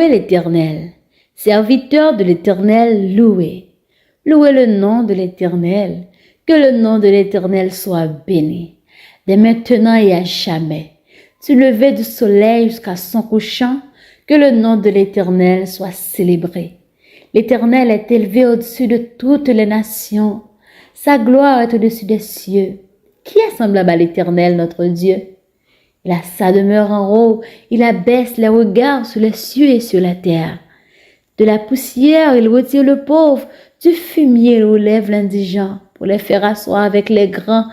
Louez l'Éternel. Serviteurs de l'Éternel, louez. Louez le nom de l'Éternel. Que le nom de l'Éternel soit béni, dès maintenant et à jamais. Du lever du soleil jusqu'à son couchant, que le nom de l'Éternel soit célébré. L'Éternel est élevé au-dessus de toutes les nations. Sa gloire est au-dessus des cieux. Qui est semblable à l'Éternel, notre Dieu? Il a sa demeure en haut, il abaisse les regards sur les cieux et sur la terre. De la poussière, il retire le pauvre, du fumier, il relève l'indigent, pour les faire asseoir avec les grands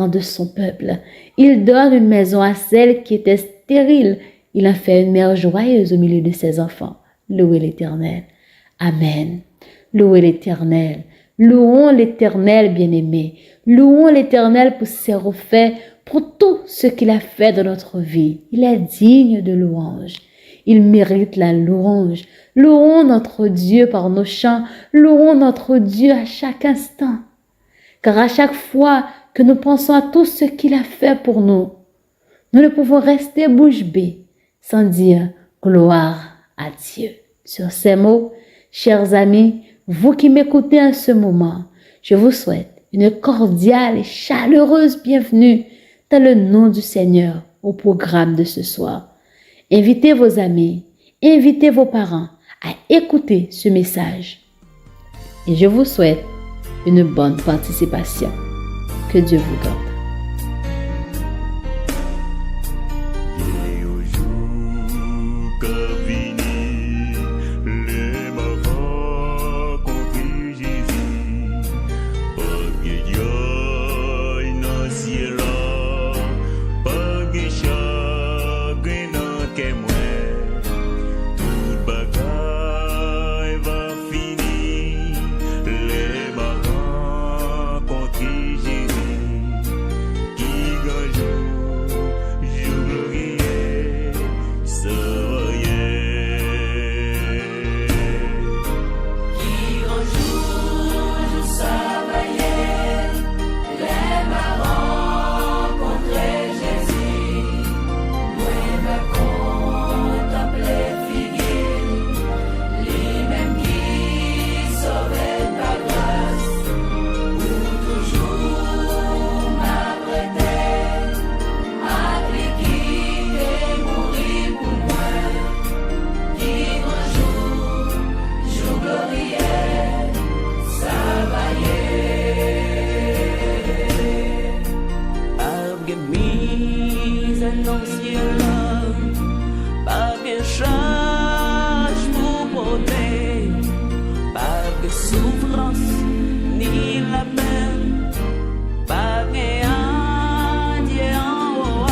de son peuple. Il donne une maison à celle qui était stérile, il en fait une mère joyeuse au milieu de ses enfants. Louez l'Éternel. Amen. Louez l'Éternel. Louons l'Éternel bien-aimé. Louons l'Éternel pour ses refaits, pour tout ce qu'il a fait dans notre vie. Il est digne de louange. Il mérite la louange. Louons notre Dieu par nos chants. Louons notre Dieu à chaque instant. Car à chaque fois que nous pensons à tout ce qu'il a fait pour nous, nous ne pouvons rester bouche bée sans dire gloire à Dieu. Sur ces mots, chers amis, vous qui m'écoutez en ce moment, je vous souhaite une cordiale et chaleureuse bienvenue dans le nom du Seigneur au programme de ce soir. Invitez vos amis, invitez vos parents à écouter ce message. Et je vous souhaite une bonne participation. Que Dieu vous garde. Souffrance ni la peine, pas guéant, Dieu en haut,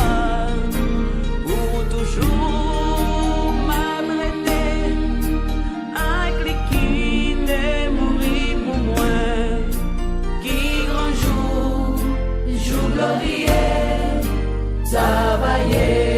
pour toujours m'abreuver, à quitter mourir pour moi, qui grand jour glorieux, s'envoyer.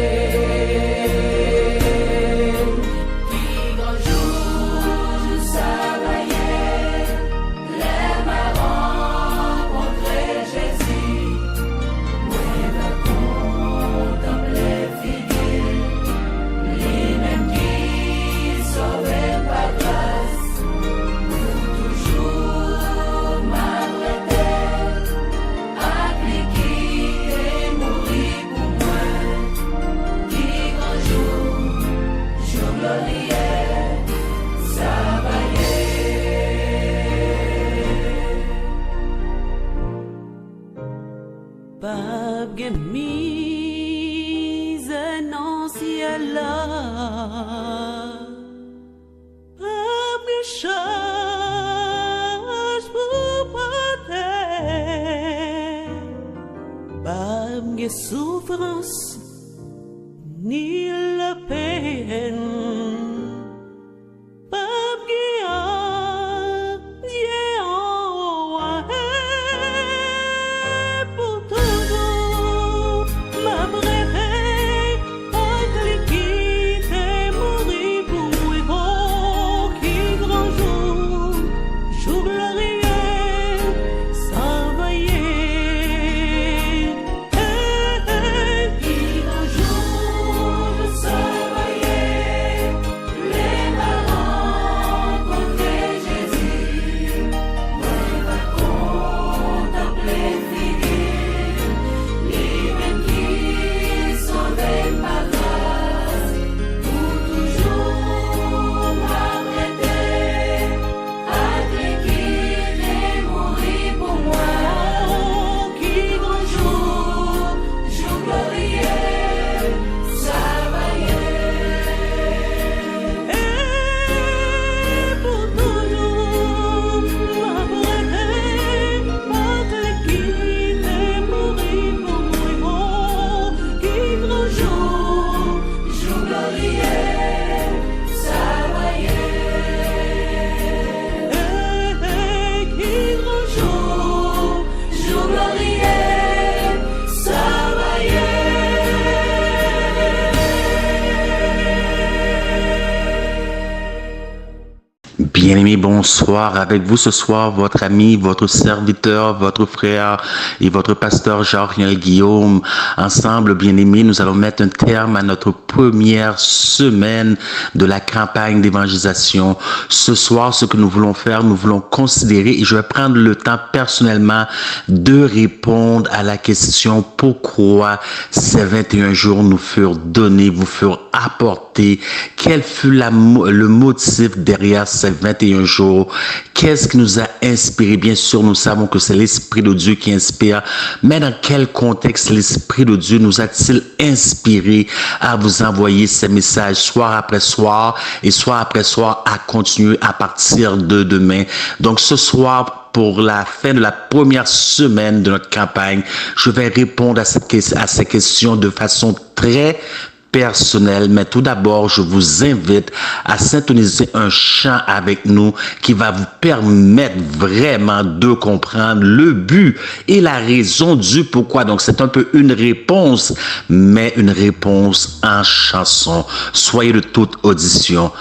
Bien-aimés, bonsoir. Avec vous ce soir, votre ami, votre serviteur, votre frère et votre pasteur Jean-Riel Guillaume. Ensemble, bien-aimés, nous allons mettre un terme à notre première semaine de la campagne d'évangélisation. Ce soir, ce que nous voulons faire, nous voulons considérer, et je vais prendre le temps personnellement de répondre à la question pourquoi ces 21 jours nous furent donnés, vous furent apportés. Quel fut le motif derrière ces 21 jours? Qu'est-ce qui nous a inspiré? Bien sûr, nous savons que c'est l'Esprit de Dieu qui inspire, mais dans quel contexte l'Esprit de Dieu nous a-t-il inspiré à vous envoyer ces messages soir après soir et soir après soir à continuer à partir de demain? Donc ce soir, pour la fin de la première semaine de notre campagne, je vais répondre à ces questions de façon très personnel, mais tout d'abord, je vous invite à syntoniser un chant avec nous qui va vous permettre vraiment de comprendre le but et la raison du pourquoi. Donc, c'est un peu une réponse, mais une réponse en chanson. Soyez de toute audition.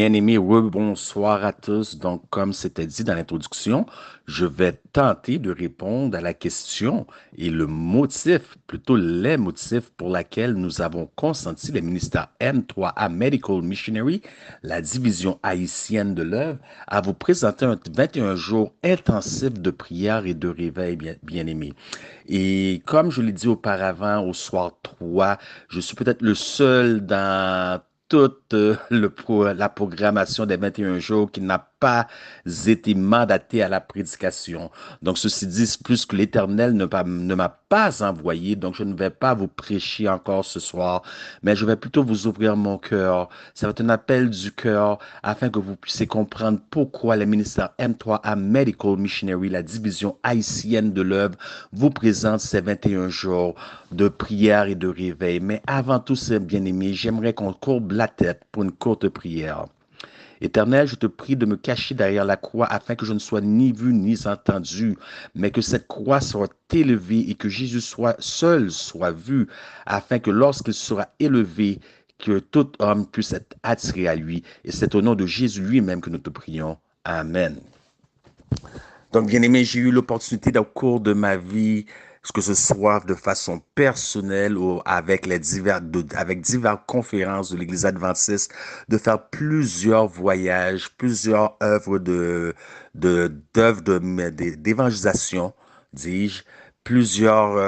Bien-aimés, bonsoir à tous. Donc, comme c'était dit dans l'introduction, je vais tenter de répondre à la question et le motif, plutôt les motifs pour lesquels nous avons consenti le ministère M3A Medical Missionary, la division haïtienne de l'œuvre, à vous présenter un 21 jours intensif de prière et de réveil, bien-aimés. Et comme je l'ai dit auparavant, au soir 3, je suis peut-être le seul dans toute la programmation des 21 jours qui n'a pas été mandaté à la prédication. Donc, ceci dit, plus que l'Éternel ne m'a pas envoyé, donc je ne vais pas vous prêcher encore ce soir, mais je vais plutôt vous ouvrir mon cœur. Ça va être un appel du cœur afin que vous puissiez comprendre pourquoi le ministère M3A Medical Missionary, la division haïtienne de l'œuvre, vous présente ces 21 jours de prière et de réveil. Mais avant tout, c'est bien-aimé, j'aimerais qu'on courbe la tête pour une courte prière. Éternel, je te prie de me cacher derrière la croix afin que je ne sois ni vu ni entendu, mais que cette croix soit élevée et que Jésus soit vu, afin que lorsqu'il sera élevé, que tout homme puisse être attiré à lui. Et c'est au nom de Jésus lui-même que nous te prions. Amen. Donc, bien aimé, j'ai eu l'opportunité au cours de ma vie, que ce soit de façon personnelle ou avec avec diverses conférences de l'Église adventiste, de faire plusieurs voyages, plusieurs œuvres d'évangélisation, dis-je,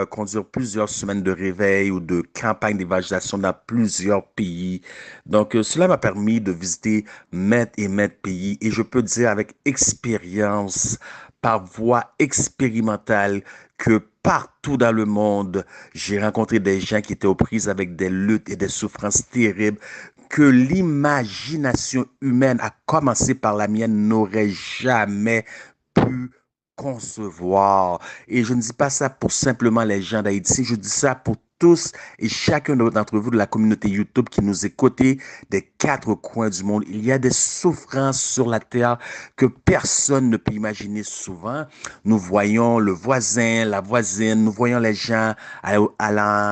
conduire plusieurs semaines de réveil ou de campagne d'évangélisation dans plusieurs pays. Donc, cela m'a permis de visiter maintes et maintes pays et je peux dire avec expérience, par voie expérimentale, que partout dans le monde, j'ai rencontré des gens qui étaient aux prises avec des luttes et des souffrances terribles que l'imagination humaine, à commencer par la mienne, n'aurait jamais pu concevoir. Et je ne dis pas ça pour simplement les gens d'Haïti, je dis ça pour tous et chacun d'entre vous de la communauté YouTube qui nous écoutez des quatre coins du monde. Il y a des souffrances sur la terre que personne ne peut imaginer souvent. Nous voyons le voisin, la voisine, nous voyons les gens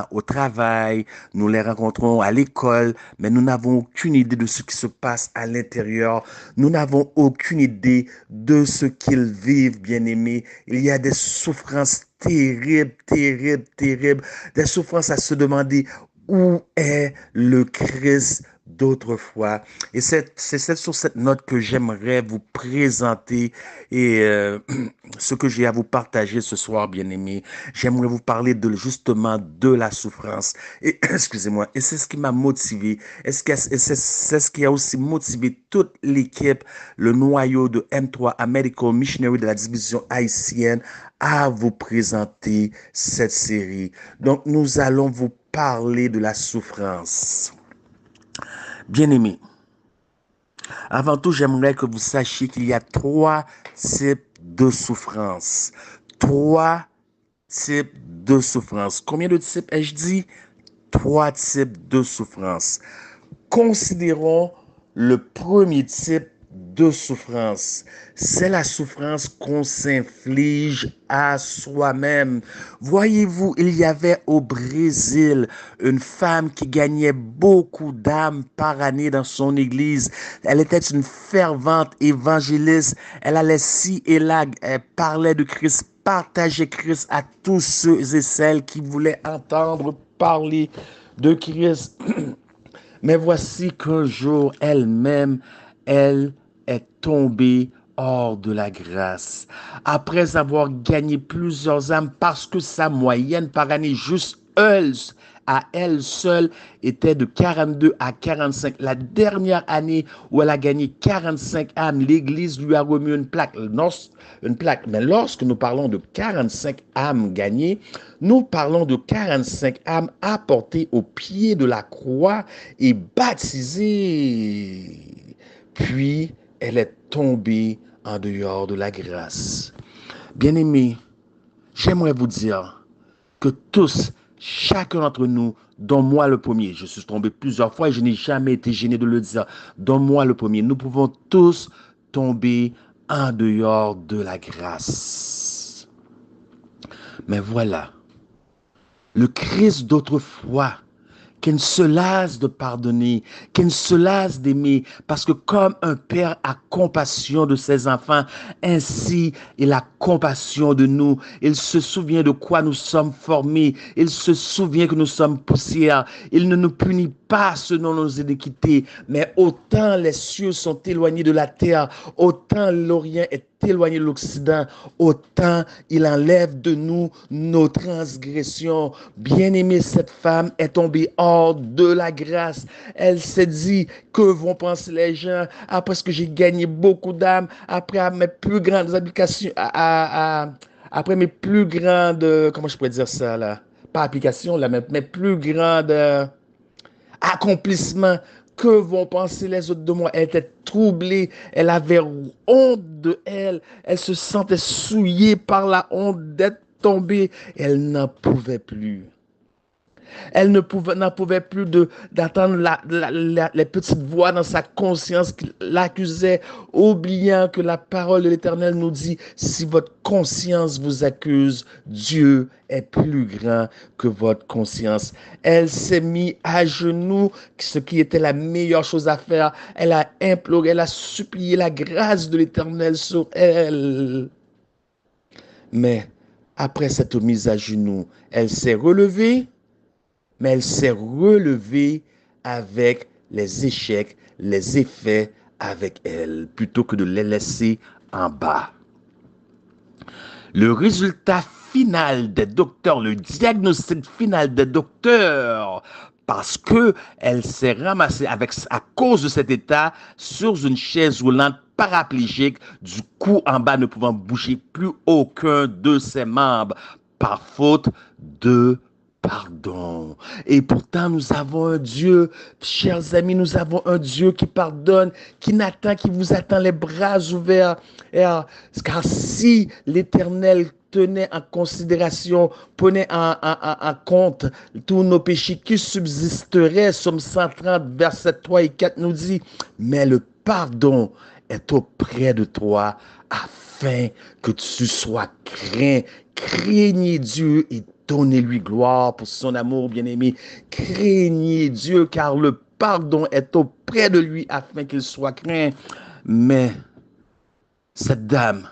au travail, nous les rencontrons à l'école, mais nous n'avons aucune idée de ce qui se passe à l'intérieur. Nous n'avons aucune idée de ce qu'ils vivent, bien-aimés. Il y a des souffrances terribles, terribles, terribles, des souffrances à se demander où est le Christ d'autrefois. Et c'est sur cette note que j'aimerais vous présenter et ce que j'ai à vous partager ce soir, bien-aimés. J'aimerais vous parler justement de la souffrance. Et excusez-moi, et c'est ce qui m'a motivé. C'est ce qui a aussi motivé toute l'équipe, le noyau de M3A Medical Missionary de la division haïtienne à vous présenter cette série. Donc, nous allons vous parler de la souffrance. Bien-aimés, avant tout, j'aimerais que vous sachiez qu'il y a 3 types de souffrance. 3 types de souffrance. Combien de types ai-je dit? 3 types de souffrance. Considérons le premier type de souffrance. C'est la souffrance qu'on s'inflige à soi-même. Voyez-vous, il y avait au Brésil une femme qui gagnait beaucoup d'âmes par année dans son église. Elle était une fervente évangéliste. Elle allait ci et là, elle parlait de Christ, partageait Christ à tous ceux et celles qui voulaient entendre parler de Christ. Mais voici qu'un jour, elle-même, elle est tombée hors de la grâce. Après avoir gagné plusieurs âmes, parce que sa moyenne par année, juste à elle seule, était de 42 à 45. La dernière année où elle a gagné 45 âmes, l'Église lui a remis une plaque. Mais lorsque nous parlons de 45 âmes gagnées, nous parlons de 45 âmes apportées au pied de la croix et baptisées. Puis, elle est tombée en dehors de la grâce. Bien-aimés, j'aimerais vous dire que tous, chacun d'entre nous, dont moi le premier, je suis tombé plusieurs fois et je n'ai jamais été gêné de le dire, dont moi le premier, nous pouvons tous tomber en dehors de la grâce. Mais voilà, le Christ d'autrefois qu'il ne se lasse de pardonner, qu'il ne se lasse d'aimer, parce que comme un père a compassion de ses enfants, ainsi il a compassion de nous. Il se souvient de quoi nous sommes formés, il se souvient que nous sommes poussière. Il ne nous punit pas selon nos iniquités, mais autant les cieux sont éloignés de la terre, autant l'Orient est éloigné de l'Occident, autant il enlève de nous nos transgressions. Bien-aimée, cette femme est tombée hors de la grâce. Elle s'est dit, que vont penser les gens après ce que j'ai gagné beaucoup d'âmes, après mes plus grandes applications, après mes plus grandes, comment je pourrais dire ça là? Pas applications là, mais mes plus grandes accomplissements. Que vont penser les autres de moi? Elle était troublée, elle avait honte de elle, elle se sentait souillée par la honte d'être tombée, elle n'en pouvait plus. Elle n'en pouvait plus d'attendre les petites voix dans sa conscience qui l'accusaient, oubliant que la parole de l'Éternel nous dit, si votre conscience vous accuse, Dieu est plus grand que votre conscience. Elle s'est mise à genoux, ce qui était la meilleure chose à faire. Elle a imploré, elle a supplié la grâce de l'Éternel sur elle. Mais après cette mise à genoux, elle s'est relevée, mais elle s'est relevée avec les échecs, les effets avec elle, plutôt que de les laisser en bas. Le résultat final des docteurs, le diagnostic final des docteurs, parce que elle s'est ramassée à cause de cet état sur une chaise roulante paraplégique, du cou en bas ne pouvant bouger plus aucun de ses membres, par faute de pardon. Et pourtant, nous avons un Dieu, chers amis, nous avons un Dieu qui pardonne, qui vous attend les bras ouverts. Car si l'Éternel tenait en considération, prenait en compte tous nos péchés qui subsisteraient, Somme 130, versets 3 et 4 nous dit, mais le pardon est auprès de toi afin que tu sois craint. Craignez Dieu et donnez-lui gloire pour son amour, bien-aimé. Craignez Dieu, car le pardon est auprès de lui afin qu'il soit craint. Mais cette dame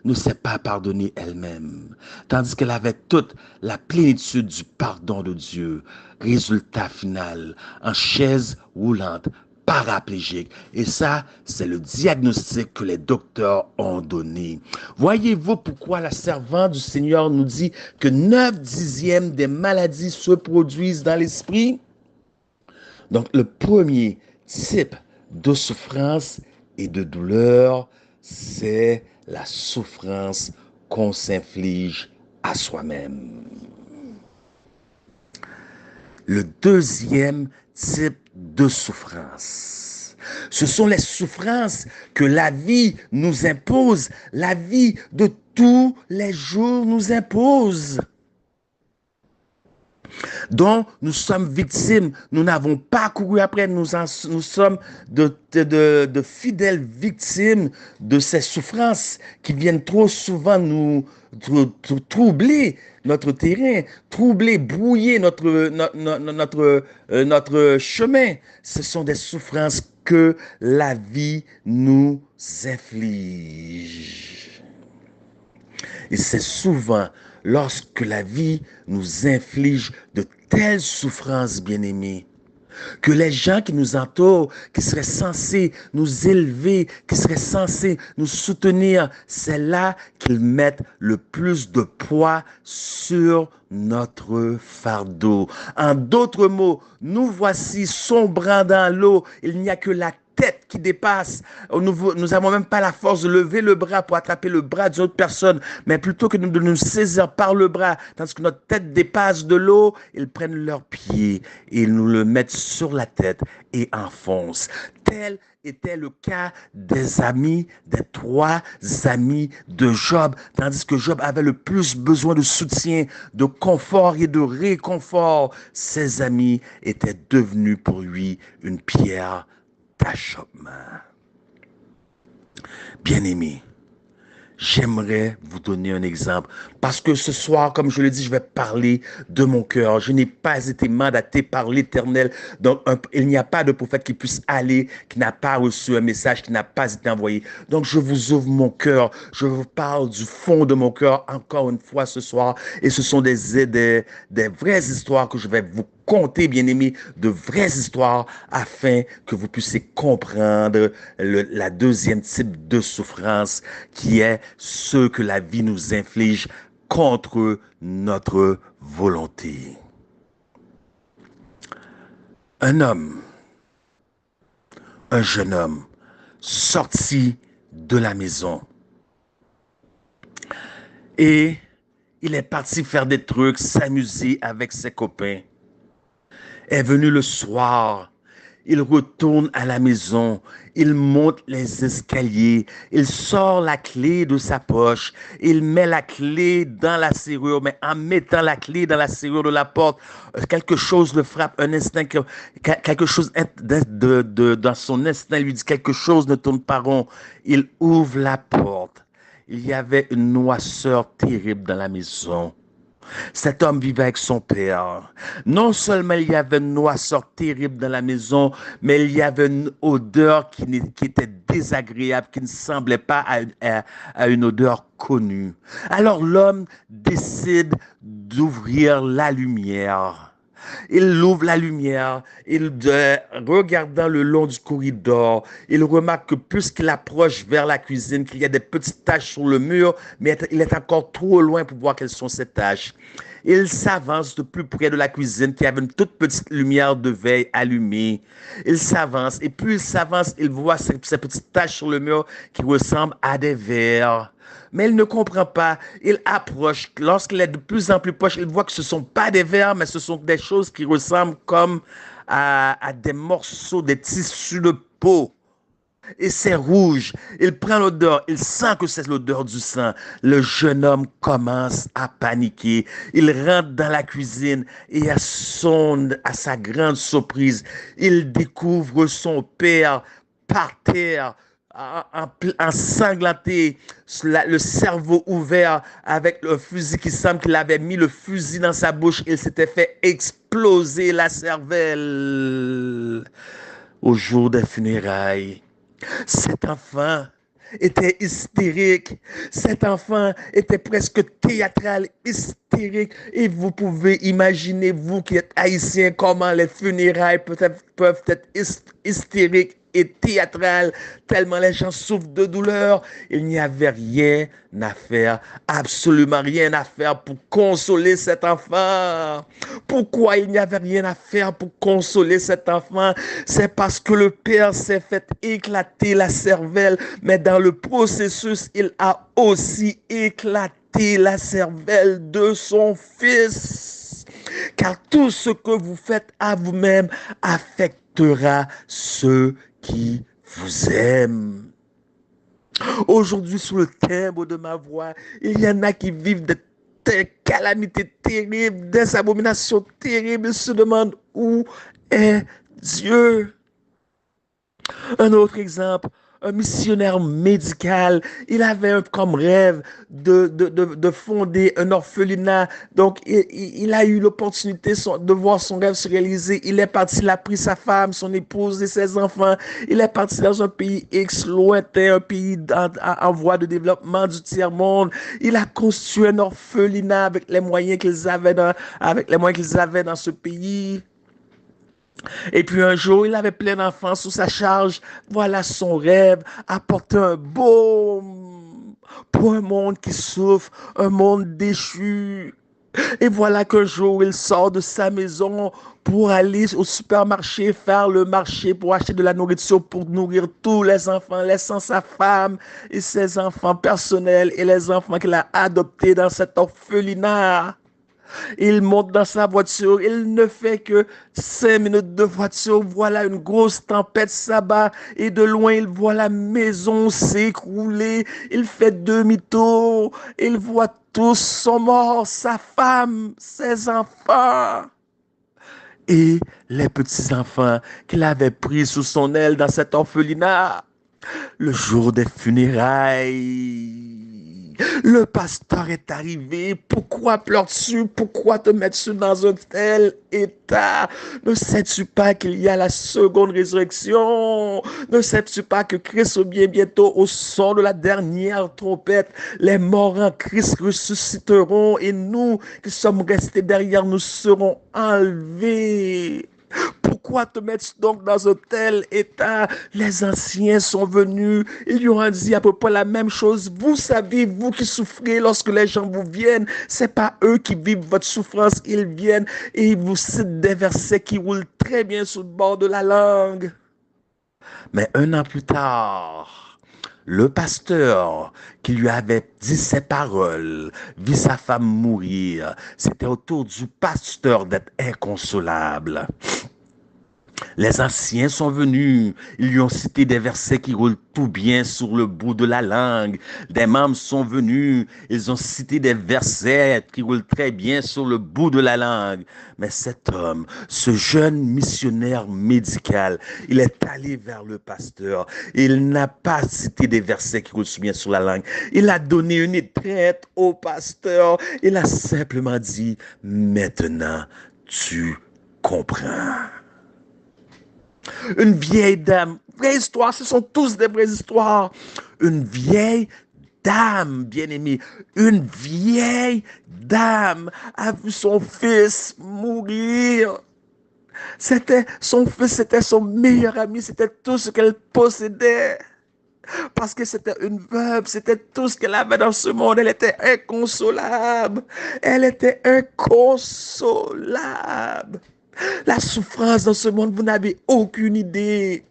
ne s'est pas pardonnée elle-même, tandis qu'elle avait toute la plénitude du pardon de Dieu. Résultat final, en chaise roulante, paraplégique. Et ça, c'est le diagnostic que les docteurs ont donné. Voyez-vous pourquoi la servante du Seigneur nous dit que 9/10 des maladies se produisent dans l'esprit? Donc, le premier type de souffrance et de douleur, c'est la souffrance qu'on s'inflige à soi-même. Le deuxième type de souffrance, ce sont les souffrances que la vie nous impose, la vie de tous les jours nous impose, dont nous sommes victimes. Nous n'avons pas couru après, nous sommes de fidèles victimes de ces souffrances qui viennent trop souvent nous troubler notre terrain, troubler, brouiller notre chemin. Ce sont des souffrances que la vie nous inflige. Et c'est souvent lorsque la vie nous inflige de telles souffrances, bien-aimés, que les gens qui nous entourent, qui seraient censés nous élever, qui seraient censés nous soutenir, c'est là qu'ils mettent le plus de poids sur notre fardeau. En d'autres mots, nous voici sombrant dans l'eau, il n'y a que la tête qui dépasse. Nous n'avons même pas la force de lever le bras pour attraper le bras d'une autre personne, mais plutôt que de nous saisir par le bras, tandis que notre tête dépasse de l'eau, ils prennent leurs pieds et ils nous le mettent sur la tête et enfoncent. Tel était le cas des 3 amis de Job, tandis que Job avait le plus besoin de soutien, de confort et de réconfort. Ses amis étaient devenus pour lui une pierre d'achoppement. Bien-aimé, j'aimerais vous donner un exemple. Parce que ce soir, comme je le dis, je vais parler de mon cœur. Je n'ai pas été mandaté par l'Éternel. Donc, il n'y a pas de prophète qui puisse aller, qui n'a pas reçu un message, qui n'a pas été envoyé. Donc, je vous ouvre mon cœur. Je vous parle du fond de mon cœur encore une fois ce soir. Et ce sont des vraies histoires que je vais vous conter, bien-aimés, de vraies histoires afin que vous puissiez comprendre la deuxième type de souffrance qui est ce que la vie nous inflige contre notre volonté. Un homme, un jeune homme, sorti de la maison et il est parti faire des trucs, s'amuser avec ses copains. Est venu le soir, il retourne à la maison, il monte les escaliers, il sort la clé de sa poche, il met la clé dans la serrure, mais en mettant la clé dans la serrure de la porte, quelque chose le frappe, un instinct, quelque chose dans son instinct lui dit quelque chose ne tourne pas rond. Il ouvre la porte. Il y avait une noirceur terrible dans la maison. Cet homme vivait avec son père. Non seulement il y avait une noirceur terrible dans la maison, mais il y avait une odeur qui était désagréable, qui ne semblait pas à une odeur connue. Alors l'homme décide d'ouvrir la lumière. Il ouvre la lumière, regardant le long du corridor, il remarque que puisqu'il approche vers la cuisine, qu'il y a des petites taches sur le mur, mais il est encore trop loin pour voir quelles sont ces taches. Il s'avance de plus près de la cuisine qui avait une toute petite lumière de veille allumée. Il s'avance et plus il s'avance, il voit ces petites taches sur le mur qui ressemblent à des vers. Mais il ne comprend pas. Il approche. Lorsqu'il est de plus en plus proche, il voit que ce ne sont pas des vers, mais ce sont des choses qui ressemblent comme à des morceaux, des tissus de peau. Et c'est rouge. Il prend l'odeur. Il sent que c'est l'odeur du sang. Le jeune homme commence à paniquer. Il rentre dans la cuisine et à sa grande surprise, il découvre son père par terre, ensanglanté, le cerveau ouvert, avec le fusil qui semble qu'il avait mis le fusil dans sa bouche. Il s'était fait exploser la cervelle. Au jour des funérailles, cet enfant était hystérique. Cet enfant était presque théâtral, hystérique. Et vous pouvez imaginer, vous qui êtes haïtien, comment les funérailles peuvent être hystériques et théâtrales, tellement les gens souffrent de douleur. Il n'y avait rien à faire, absolument rien à faire pour consoler cet enfant. Pourquoi il n'y avait rien à faire pour consoler cet enfant? C'est parce que le père s'est fait éclater la cervelle, mais dans le processus, il a aussi éclaté la cervelle de son fils. Car tout ce que vous faites à vous-même affectera ceux qui vous aiment. Aujourd'hui, sous le timbre de ma voix, il y en a qui vivent des calamités terribles, des abominations terribles. Ils se demandent où est Dieu. Un autre exemple, un missionnaire médical, il avait comme rêve de fonder un orphelinat. Donc, il a eu l'opportunité de voir son rêve se réaliser. Il est parti, il a pris sa femme, son épouse et ses enfants. Il est parti dans un pays lointain, un pays en voie de développement du tiers-monde. Il a construit un orphelinat avec les moyens qu'ils avaient dans ce pays. Et puis un jour, il avait plein d'enfants sous sa charge. Voilà son rêve, apporter un baume pour un monde qui souffre, un monde déchu. Et voilà qu'un jour, il sort de sa maison pour aller au supermarché, faire le marché pour acheter de la nourriture pour nourrir tous les enfants, laissant sa femme et ses enfants personnels et les enfants qu'il a adoptés dans cet orphelinat. Il monte dans sa voiture, il ne fait que 5 minutes de voiture, voilà une grosse tempête s'abat et de loin il voit la maison s'écrouler, il fait demi-tour, il voit tous sont morts, sa femme, ses enfants et les petits-enfants qu'il avait pris sous son aile dans cet orphelinat. Le jour des funérailles, Le pasteur est arrivé. Pourquoi pleures-tu? Pourquoi te mets-tu dans un tel état? Ne sais-tu pas qu'il y a la seconde résurrection? Ne sais-tu pas que Christ revient bientôt au son de la dernière trompette? Les morts en Christ ressusciteront et nous qui sommes restés derrière, nous serons enlevés. Pourquoi te mettre donc dans un tel état? Les anciens sont venus, ils lui ont dit à peu près la même chose. Vous savez, vous qui souffrez lorsque les gens vous viennent, c'est pas eux qui vivent votre souffrance, ils viennent et ils vous citent des versets qui roulent très bien sur le bord de la langue. Mais un an plus tard, le pasteur qui lui avait dit ces paroles vit sa femme mourir. C'était au tour du pasteur d'être inconsolable. Les anciens sont venus, ils lui ont cité des versets qui roulent tout bien sur le bout de la langue. Des membres sont venus, ils ont cité des versets qui roulent très bien sur le bout de la langue. Mais cet homme, ce jeune missionnaire médical, il est allé vers le pasteur. Il n'a pas cité des versets qui roulent bien sur la langue. Il a donné une étreinte au pasteur. Il a simplement dit, maintenant tu comprends. Une vieille dame, vraie histoire, ce sont tous des vraies histoires. Une vieille dame, bien-aimée, une vieille dame a vu son fils mourir. C'était son fils, c'était son meilleur ami, c'était tout ce qu'elle possédait. Parce que c'était une veuve, c'était tout ce qu'elle avait dans ce monde. Elle était inconsolable. Elle était inconsolable. La souffrance dans ce monde, vous n'avez aucune idée.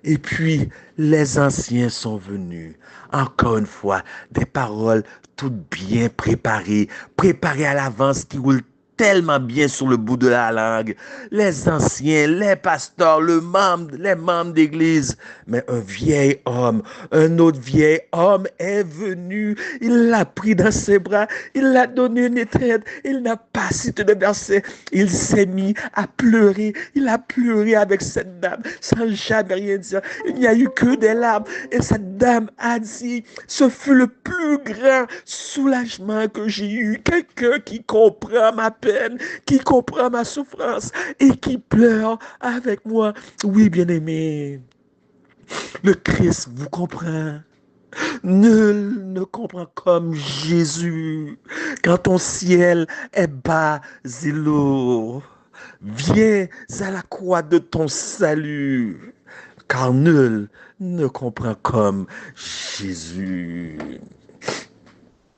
Et puis, les anciens sont venus. Encore une fois, des paroles toutes bien préparées, préparées à l'avance, qui roulent tellement bien sur le bout de la langue. Les anciens, les pasteurs, les membres d'église. Mais un vieil homme, un autre vieil homme est venu. Il l'a pris dans ses bras. Il l'a donné une étreinte. Il n'a pas cité de verset. Il s'est mis à pleurer. Il a pleuré avec cette dame sans jamais rien dire. Il n'y a eu que des larmes. Et cette dame a dit, ce fut le plus grand soulagement que j'ai eu. Quelqu'un qui comprend ma peine, qui comprend ma souffrance et qui pleure avec moi. Oui, bien-aimé, le Christ vous comprend. Nul ne comprend comme Jésus. Quand ton ciel est bas et lourd, viens à la croix de ton salut, car nul ne comprend comme Jésus.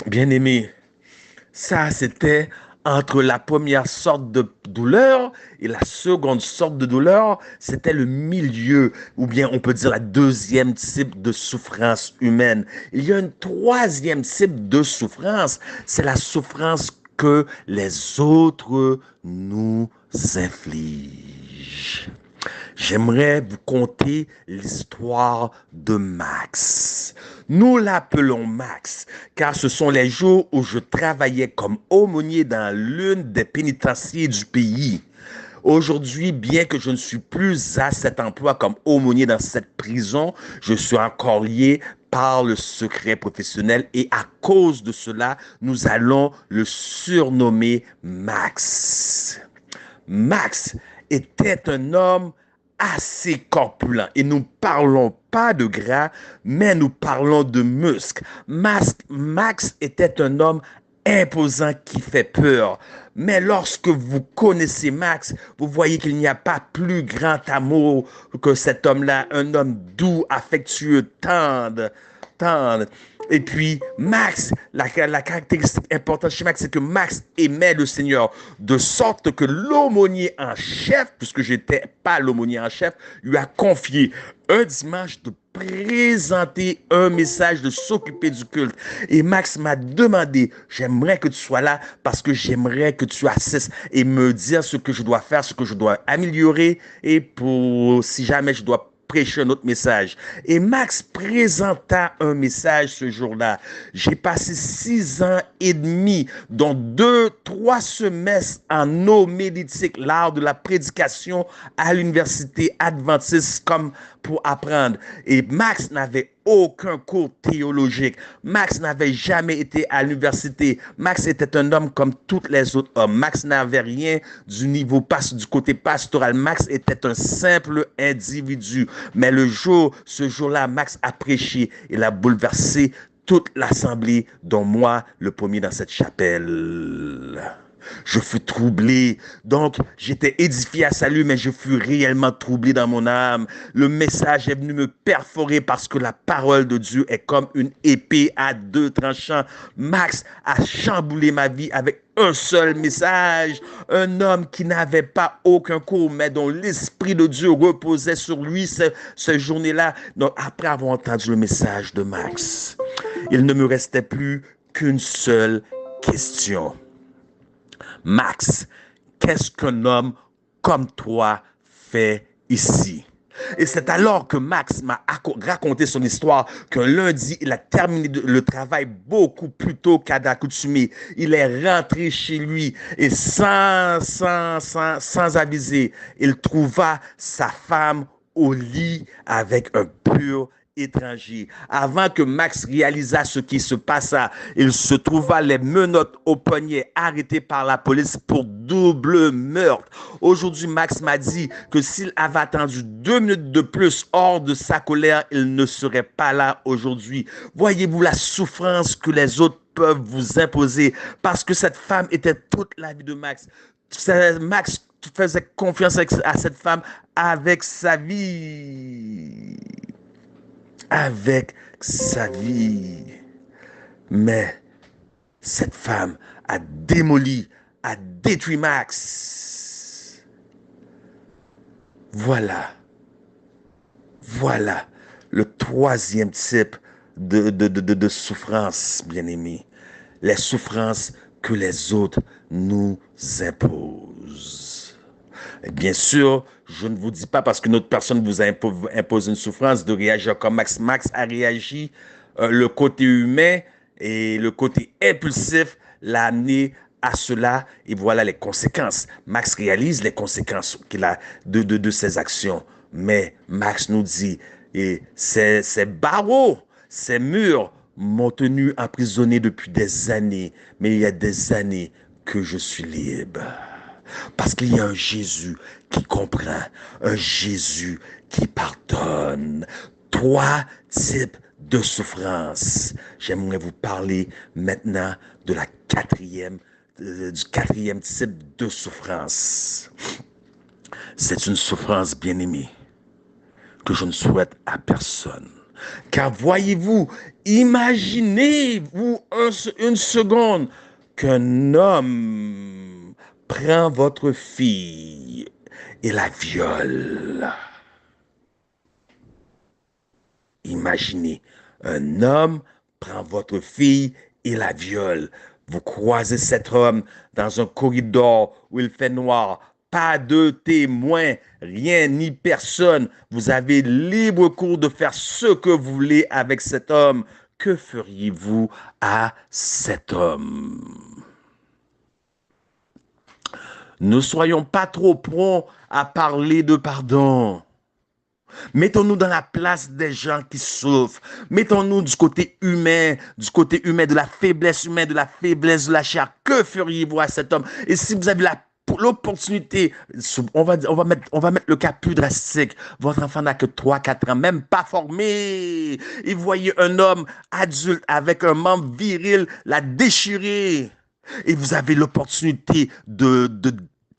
Bien-aimé, ça c'était entre la première sorte de douleur et la seconde sorte de douleur, c'était le milieu, ou bien on peut dire la deuxième type de souffrance humaine. Il y a une troisième type de souffrance, c'est la souffrance que les autres nous infligent. J'aimerais vous conter l'histoire de Max. Nous l'appelons Max, car ce sont les jours où je travaillais comme aumônier dans l'une des pénitenciers du pays. Aujourd'hui, bien que je ne suis plus à cet emploi comme aumônier dans cette prison, je suis encore lié par le secret professionnel et à cause de cela, nous allons le surnommer Max. Max était un homme assez corpulent et nous parlons pas de gras, mais nous parlons de muscles. Max était un homme imposant qui fait peur. Mais lorsque vous connaissez Max, vous voyez qu'il n'y a pas plus grand amour que cet homme-là, un homme doux, affectueux, tendre. Et puis, Max, la caractéristique importante chez Max, c'est que Max aimait le Seigneur, de sorte que l'aumônier en chef, puisque je n'étais pas l'aumônier en chef, lui a confié un dimanche de présenter un message, de s'occuper du culte. Et Max m'a demandé, j'aimerais que tu sois là parce que j'aimerais que tu assistes et me dire ce que je dois faire, ce que je dois améliorer et pour si jamais je dois prêcher un autre message. Et Max présenta un message ce jour-là. J'ai passé 6 ans et demi, dont 2-3 semestres en homélétique, l'art de la prédication à l'université adventiste comme pour apprendre. Et Max n'avait aucun cours théologique. Max n'avait jamais été à l'université. Max était un homme comme tous les autres hommes. Max n'avait rien du côté pastoral. Max était un simple individu. Mais ce jour-là, Max a prêché. Il a bouleversé toute l'assemblée, dont moi, le premier dans cette chapelle. Je fus troublé. Donc, j'étais édifié à salut, mais je fus réellement troublé dans mon âme. Le message est venu me perforer parce que la parole de Dieu est comme une épée à deux tranchants. Max a chamboulé ma vie avec un seul message. Un homme qui n'avait pas aucun cours, mais dont l'Esprit de Dieu reposait sur lui cette journée-là. Donc, après avoir entendu le message de Max, il ne me restait plus qu'une seule question. Max, qu'est-ce qu'un homme comme toi fait ici? Et c'est alors que Max m'a raconté son histoire qu'un lundi, il a terminé le travail beaucoup plus tôt qu'à d'accoutumée. Il est rentré chez lui et sans aviser, il trouva sa femme au lit avec un pur étranger. Avant que Max réalisât ce qui se passa, il se trouva les menottes au poignet, arrêté par la police pour double meurtre. Aujourd'hui, Max m'a dit que s'il avait attendu 2 minutes de plus hors de sa colère, il ne serait pas là aujourd'hui. Voyez-vous la souffrance que les autres peuvent vous imposer parce que cette femme était toute la vie de Max. Max faisait confiance à cette femme avec sa vie. Avec sa vie. Mais cette femme a démoli, a détruit Max. Voilà le troisième type de souffrance, bien-aimé. Les souffrances que les autres nous imposent. Et bien sûr, je ne vous dis pas parce qu'une autre personne vous impose une souffrance de réagir comme Max. Max a réagi, le côté humain et le côté impulsif l'a amené à cela et voilà les conséquences. Max réalise les conséquences qu'il a de ses actions. Mais Max nous dit, et ces barreaux, ces murs m'ont tenu emprisonné depuis des années, mais il y a des années que je suis libre. Parce qu'il y a un Jésus qui comprend, un Jésus qui pardonne. 3 types de souffrance. J'aimerais vous parler maintenant de du quatrième type de souffrance. C'est une souffrance bien-aimée que je ne souhaite à personne. Car voyez-vous, imaginez-vous une seconde qu'un homme prend votre fille et la viole. Imaginez, un homme prend votre fille et la viole. Vous croisez cet homme dans un corridor où il fait noir. Pas de témoins, rien ni personne. Vous avez libre cours de faire ce que vous voulez avec cet homme. Que feriez-vous à cet homme? Ne soyons pas trop prompts à parler de pardon. Mettons-nous dans la place des gens qui souffrent. Mettons-nous du côté humain de la faiblesse humaine, de la faiblesse de la chair. Que feriez-vous à cet homme? Et si vous avez l'opportunité, on va mettre le cas plus drastique. Votre enfant n'a que 3-4 ans, même pas formé. Et vous voyez un homme adulte avec un membre viril la déchirer. Et vous avez l'opportunité de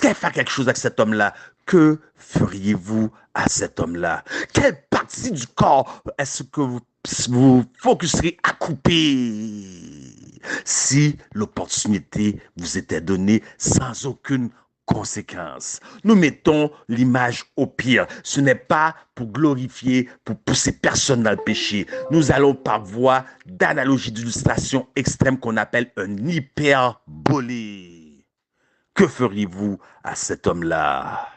faire quelque chose avec cet homme-là. Que feriez-vous à cet homme-là? Quelle partie du corps est-ce que vous focuserez à couper si l'opportunité vous était donnée sans aucune conséquence? Nous mettons l'image au pire. Ce n'est pas pour glorifier, pour pousser personne dans le péché. Nous allons par voie d'analogie, d'illustration extrême qu'on appelle un hyperbolé. Que feriez-vous à cet homme-là?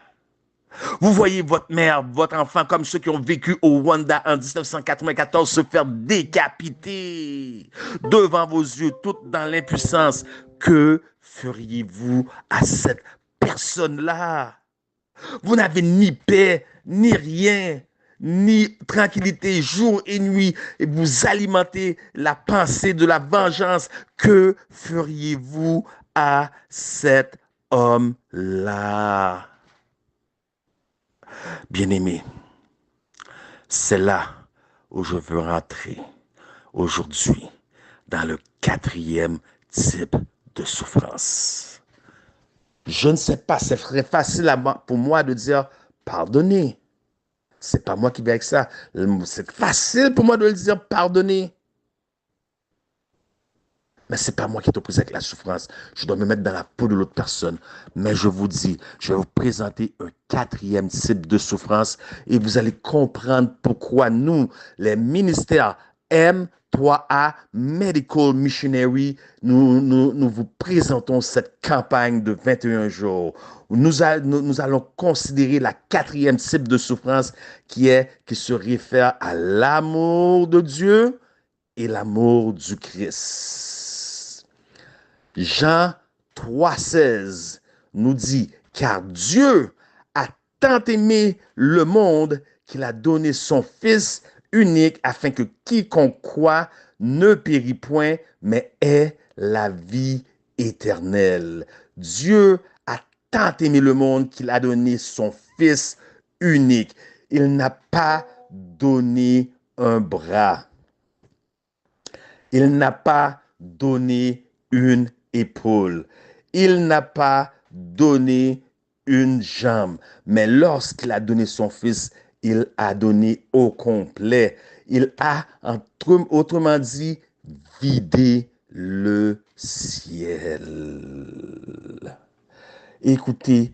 Vous voyez votre mère, votre enfant, comme ceux qui ont vécu au Rwanda en 1994, se faire décapiter devant vos yeux, toutes dans l'impuissance. Que feriez-vous à cette personne-là? Vous n'avez ni paix, ni rien. ni tranquillité jour et nuit, et vous alimentez la pensée de la vengeance, que feriez-vous à cet homme-là? Bien-aimé, c'est là où je veux rentrer aujourd'hui, dans le quatrième type de souffrance. Je ne sais pas, c'est très facile pour moi de dire pardonner. C'est pas moi qui vais avec ça. C'est facile pour moi de le dire pardonner. Mais c'est pas moi qui te prise avec la souffrance. Je dois me mettre dans la peau de l'autre personne. Mais je vous dis, je vais vous présenter un quatrième type de souffrance et vous allez comprendre pourquoi nous, les ministères M3A Medical Missionary, nous vous présentons cette campagne de 21 jours. Nous allons considérer la quatrième type de souffrance qui se réfère à l'amour de Dieu et l'amour du Christ. Jean 3,16 nous dit, car Dieu a tant aimé le monde qu'il a donné son Fils unique afin que quiconque croit ne périt point, mais ait la vie éternelle. Dieu a tant aimé le monde qu'il a donné son Fils unique. Il n'a pas donné un bras. Il n'a pas donné une épaule. Il n'a pas donné une jambe. Mais lorsqu'il a donné son Fils, il a donné au complet. Il a, autrement dit, vidé le ciel. Écoutez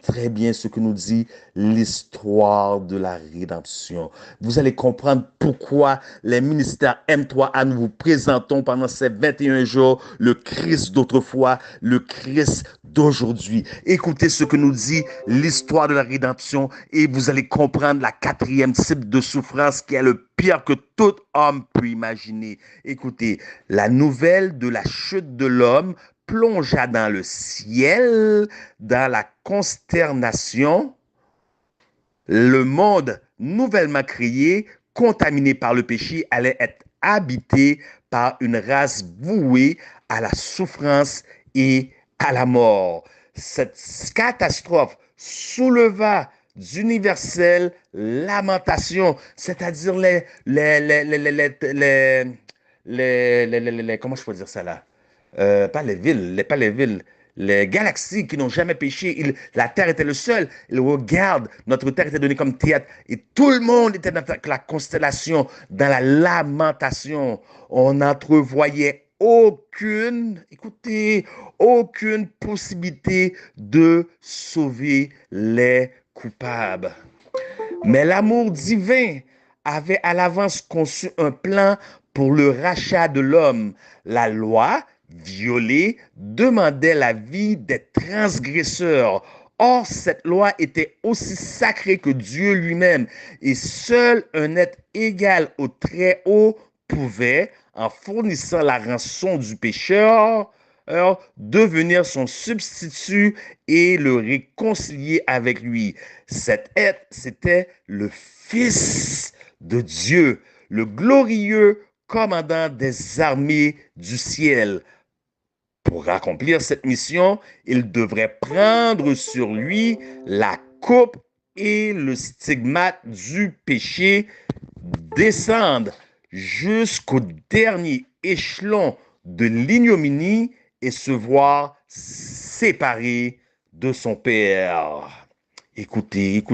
très bien ce que nous dit l'histoire de la rédemption. Vous allez comprendre pourquoi les ministères M3A nous vous présentons pendant ces 21 jours le Christ d'autrefois, le Christ d'aujourd'hui. Écoutez ce que nous dit l'histoire de la rédemption et vous allez comprendre la quatrième type de souffrance qui est le pire que tout homme peut imaginer. Écoutez, la nouvelle de la chute de l'homme plongea dans le ciel, dans la consternation. Le monde nouvellement créé, contaminé par le péché, allait être habité par une race vouée à la souffrance et à la mort. Cette catastrophe souleva d'universelles lamentations, c'est-à-dire comment je peux dire ça là? Pas les villes, les galaxies qui n'ont jamais péché. La Terre était le seul. Ils regardent, notre Terre était donnée comme théâtre. Et tout le monde était dans la constellation, dans la lamentation. On n'entrevoyait aucune possibilité de sauver les coupables. Mais l'amour divin avait à l'avance conçu un plan pour le rachat de l'homme. La loi, violée, demandait la vie des transgresseurs. Or, cette loi était aussi sacrée que Dieu lui-même, et seul un être égal au Très-Haut pouvait, en fournissant la rançon du pécheur, devenir son substitut et le réconcilier avec lui. Cet être, c'était le Fils de Dieu, le glorieux commandant des armées du ciel. Pour accomplir cette mission, il devrait prendre sur lui la coupe et le stigmate du péché, descendre jusqu'au dernier échelon de l'ignominie et se voir séparé de son Père. Écoutez.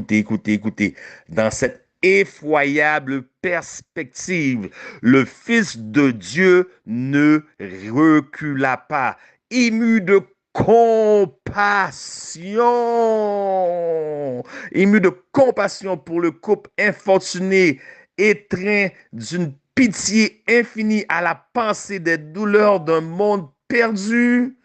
Dans cette effroyable perspective, le Fils de Dieu ne recula pas, ému de compassion pour le couple infortuné, étreint d'une pitié infinie à la pensée des douleurs d'un monde perdu,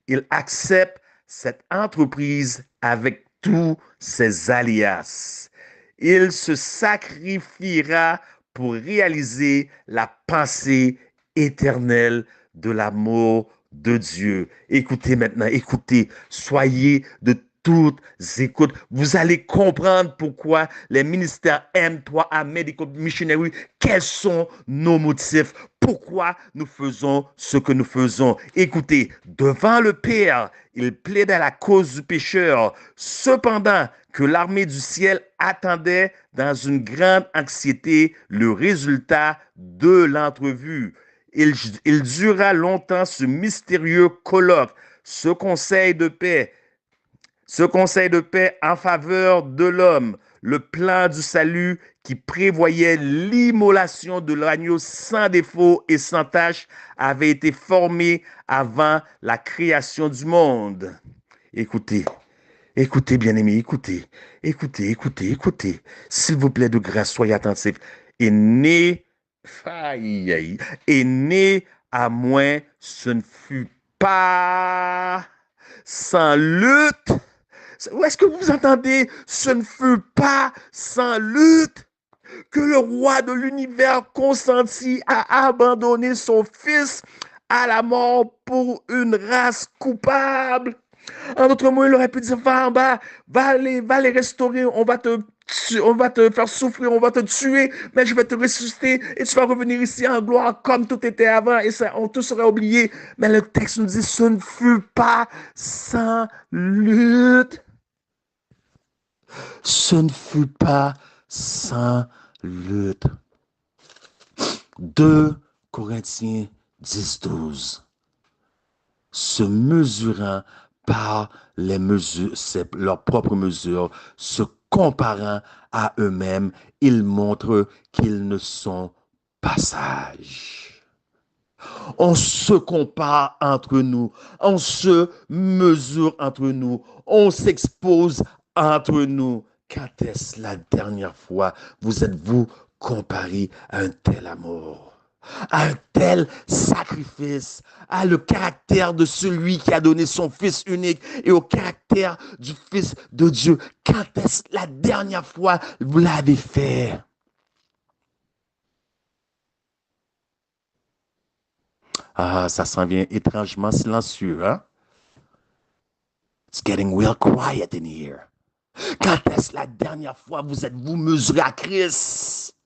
il accepte cette entreprise avec tous ses alias. Il se sacrifiera pour réaliser la pensée éternelle de l'amour de Dieu. Écoutez maintenant, soyez de toutes écoutes. Vous allez comprendre pourquoi les ministères M3A Medical Missionary, quels sont nos motifs, pourquoi nous faisons ce que nous faisons. Écoutez, devant le Père, il plaide à la cause du pécheur. Cependant, que l'armée du ciel attendait dans une grande anxiété le résultat de l'entrevue. Il dura longtemps ce mystérieux colloque, ce conseil de paix en faveur de l'homme, le plan du salut qui prévoyait l'immolation de l'agneau sans défaut et sans tache avait été formé avant la création du monde. Écoutez, écoutez, bien-aimés, écoutez, écoutez, écoutez, écoutez. S'il vous plaît, de grâce, soyez attentifs. Et né, aïe, aïe, et né à moins, ce ne fut pas sans lutte. Où est-ce que vous entendez? Ce ne fut pas sans lutte que le roi de l'univers consentit à abandonner son fils à la mort pour une race coupable. En d'autres mots, il aurait pu dire, va en bas, va les restaurer, on va te faire souffrir, on va te tuer, mais je vais te ressusciter et tu vas revenir ici en gloire comme tout était avant et ça, on tout serait oublié. Mais le texte nous dit, ce ne fut pas sans lutte. Ce ne fut pas sans lutte. 2 Corinthiens 10-12. Se mesurant par les mesures, leurs propres mesures, se comparant à eux-mêmes, ils montrent qu'ils ne sont pas sages. On se compare entre nous, on se mesure entre nous, on s'expose entre nous. Quand est-ce la dernière fois vous êtes-vous comparé à un tel amour, à un tel sacrifice, à le caractère de celui qui a donné son Fils unique et au caractère du Fils de Dieu? Quand est-ce la dernière fois vous l'avez fait? Ah, ça s'en vient étrangement silencieux, hein? It's getting real quiet in here. Quand est-ce la dernière fois vous êtes-vous mesuré à Christ?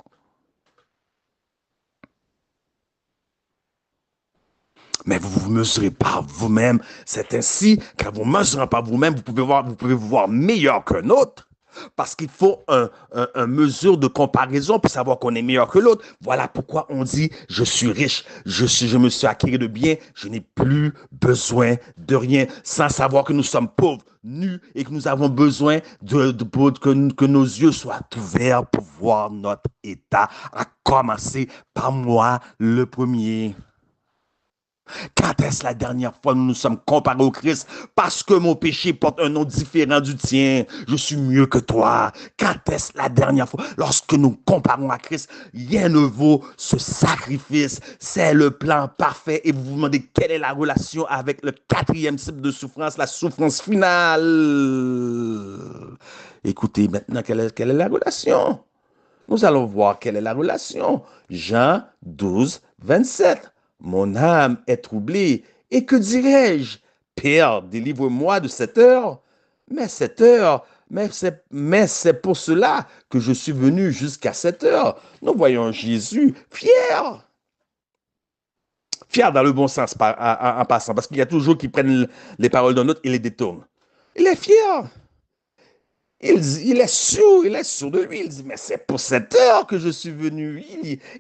Mais vous vous mesurez par vous-même. C'est ainsi qu'en vous mesurant par vous-même, vous pouvez vous voir meilleur qu'un autre. Parce qu'il faut un mesure de comparaison pour savoir qu'on est meilleur que l'autre. Voilà pourquoi on dit, je suis riche, je me suis acquis de biens, je n'ai plus besoin de rien, sans savoir que nous sommes pauvres, nus, et que nous avons besoin que nos yeux soient ouverts pour voir notre état, à commencer par moi le premier. Quand est-ce la dernière fois nous nous sommes comparés au Christ? Parce que mon péché porte un nom différent du tien. Je suis mieux que toi. Quand est-ce la dernière fois? Lorsque nous comparons à Christ, rien ne vaut ce sacrifice. C'est le plan parfait. Et vous vous demandez quelle est la relation avec le 4e type de souffrance, la souffrance finale. Écoutez maintenant quelle est la relation. Nous allons voir quelle est la relation. Jean 12, 27. Mon âme est troublée, et que dirais-je? Père, délivre-moi de cette heure. Mais c'est pour cela que je suis venu jusqu'à cette heure. Nous voyons Jésus fier. Fier dans le bon sens en passant, parce qu'il y a toujours qui prennent les paroles d'un autre et les détournent. Il est fier. Il est sûr de lui. Il dit, mais c'est pour cette heure que je suis venu.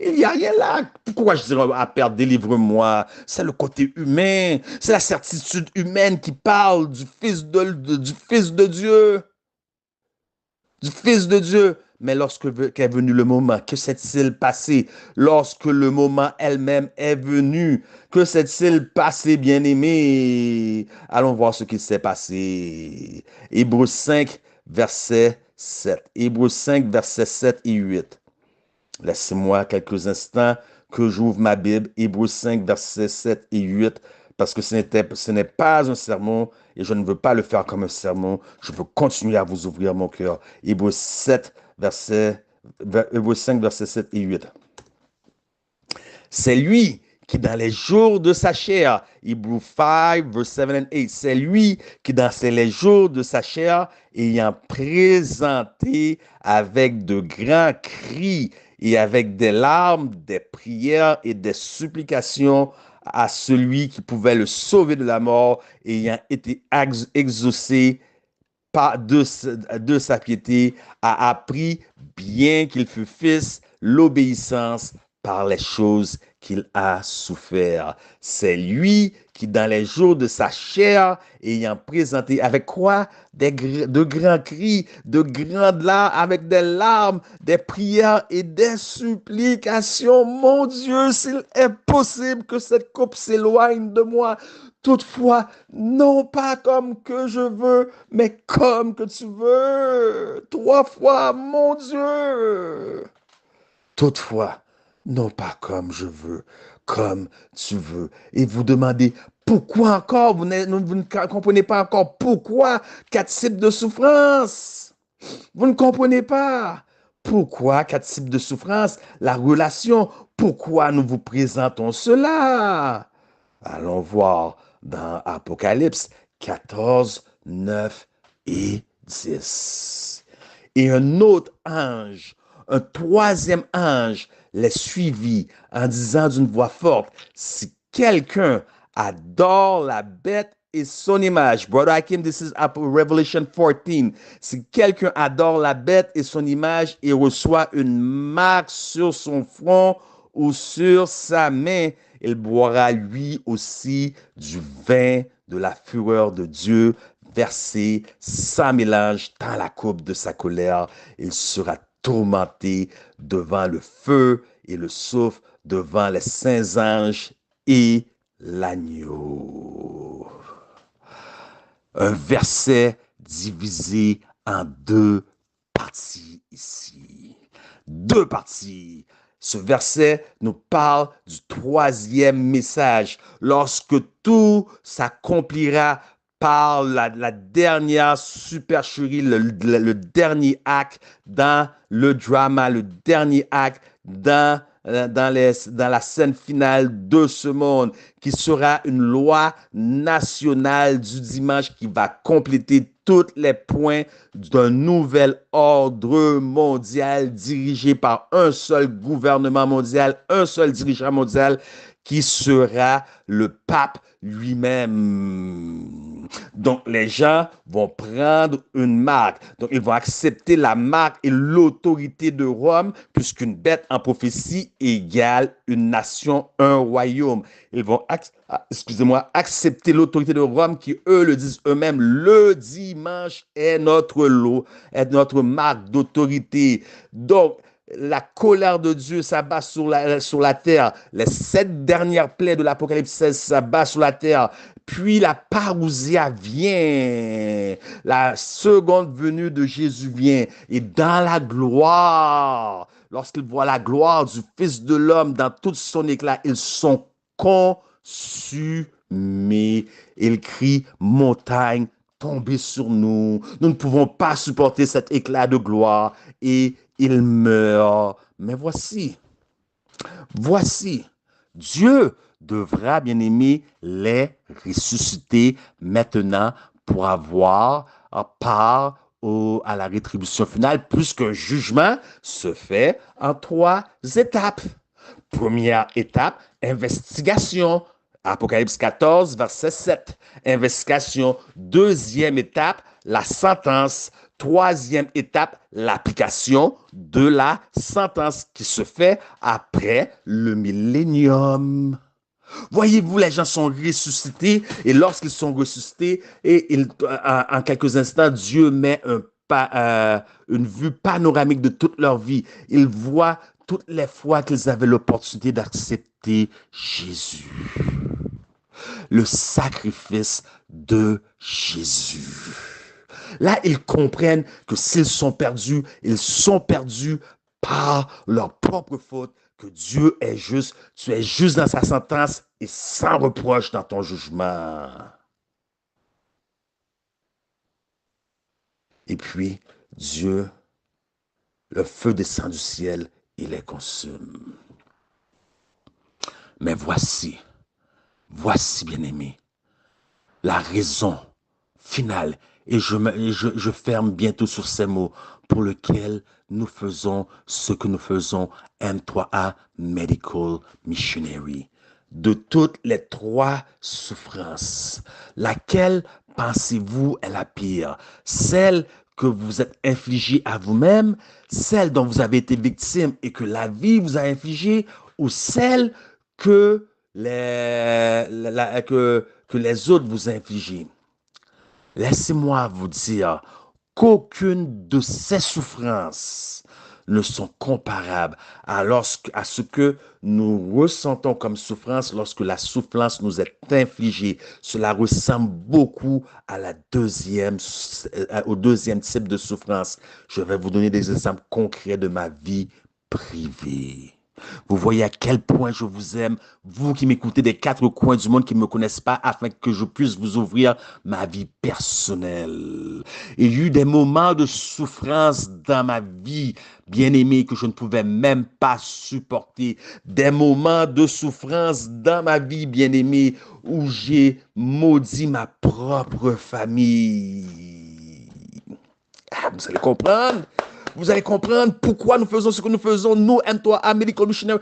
Il n'y a rien là. Pourquoi je dirais à Père, délivre-moi? C'est le côté humain. C'est la certitude humaine qui parle du Fils de Dieu. Du Fils de Dieu. Mais lorsque est venu le moment, que s'est-il passé? Lorsque le moment elle-même est venu, que s'est-il passé, bien-aimé? Allons voir ce qui s'est passé. Hébreux 5, verset 7. Hébreux 5, versets 7 et 8. Laissez-moi quelques instants que j'ouvre ma Bible. Hébreux 5, versets 7 et 8. Parce que ce n'est pas un sermon et je ne veux pas le faire comme un sermon. Je veux continuer à vous ouvrir mon cœur. Hébreux 5, versets 7 et 8. C'est lui qui dans les jours de sa chair, Hebrews 5, verse 7 and 8, c'est lui qui dans les jours de sa chair, ayant présenté avec de grands cris et avec des larmes, des prières et des supplications à celui qui pouvait le sauver de la mort, ayant été exaucé de sa piété, a appris, bien qu'il fût fils, l'obéissance par les choses qu'il a souffert. C'est lui qui, dans les jours de sa chair, ayant présenté avec quoi? De grands cris, de grandes larmes, avec des larmes, des prières et des supplications. Mon Dieu, s'il est possible que cette coupe s'éloigne de moi, toutefois, non pas comme que je veux, mais comme que tu veux. 3 fois, mon Dieu. Toutefois, non pas comme je veux, comme tu veux. Et vous demandez, pourquoi encore? Vous ne comprenez pas encore pourquoi 4 types de souffrance. Vous ne comprenez pas. Pourquoi 4 types de souffrance? La relation, pourquoi nous vous présentons cela? Allons voir dans Apocalypse 14, 9 et 10. Et un autre ange, un troisième ange, les suivit en disant d'une voix forte, si quelqu'un adore la bête et son image, Brother Hakim, this is Revelation 14, si quelqu'un adore la bête et son image et reçoit une marque sur son front ou sur sa main, il boira lui aussi du vin de la fureur de Dieu, versé sans mélange dans la coupe de sa colère. Il sera tourmenté devant le feu et le soufre, devant les saints anges et l'agneau. Un verset divisé en 2 parties ici. 2 parties. Ce verset nous parle du 3e message. Lorsque tout s'accomplira par la dernière supercherie, le dernier acte dans le drama, le dernier acte dans la scène finale de ce monde, qui sera une loi nationale du dimanche qui va compléter tous les points d'un nouvel ordre mondial dirigé par un seul gouvernement mondial, un seul dirigeant mondial qui sera le pape lui-même. Donc, les gens vont prendre une marque. Donc, ils vont accepter la marque et l'autorité de Rome, puisqu'une bête en prophétie égale une nation, un royaume. Ils vont, accepter l'autorité de Rome qui, eux, le disent eux-mêmes. Le dimanche est notre lot, est notre marque d'autorité. Donc, la colère de Dieu s'abat sur la terre. Les 7 dernières plaies de l'Apocalypse 16 s'abattent sur la terre. Puis la parousia vient. La seconde venue de Jésus vient. Et dans la gloire, lorsqu'ils voient la gloire du Fils de l'homme dans tout son éclat, ils sont consumés. Ils crient, montagne, tombez sur nous. Nous ne pouvons pas supporter cet éclat de gloire. Et il meurt. Mais voici, Dieu devra, bien aimé, les ressusciter maintenant pour avoir part à la rétribution finale, puisqu'un jugement se fait en 3 étapes. Première étape, investigation. Apocalypse 14, verset 7. Investigation. Deuxième étape, la sentence. Troisième étape, l'application de la sentence qui se fait après le millénium. Voyez-vous, les gens sont ressuscités et lorsqu'ils sont ressuscités, en quelques instants, Dieu met une vue panoramique de toute leur vie. Ils voient toutes les fois qu'ils avaient l'opportunité d'accepter Jésus. Le sacrifice de Jésus. Là, ils comprennent que s'ils sont perdus, ils sont perdus par leur propre faute, que Dieu est juste, tu es juste dans sa sentence et sans reproche dans ton jugement. Et puis, Dieu, le feu descend du ciel, il les consume. Mais voici, bien-aimé, la raison finale, et je ferme bientôt sur ces mots, pour lequel nous faisons ce que nous faisons, M3A Medical Missionary. De toutes les trois souffrances, laquelle pensez-vous est la pire? Celle que vous êtes infligée à vous-même, celle dont vous avez été victime et que la vie vous a infligée, ou celle que que les autres vous infligent? Laissez-moi vous dire qu'aucune de ces souffrances ne sont comparables à ce que nous ressentons comme souffrance lorsque la souffrance nous est infligée. Cela ressemble beaucoup au deuxième type de souffrance. Je vais vous donner des exemples concrets de ma vie privée. Vous voyez à quel point je vous aime, vous qui m'écoutez des quatre coins du monde qui ne me connaissent pas, afin que je puisse vous ouvrir ma vie personnelle. Il y a eu des moments de souffrance dans ma vie, bien-aimé, que je ne pouvais même pas supporter. Des moments de souffrance dans ma vie, bien-aimé, où j'ai maudit ma propre famille. Ah, vous allez comprendre. Vous allez comprendre pourquoi nous faisons ce que nous faisons. Nous, M3A Medical Missionary,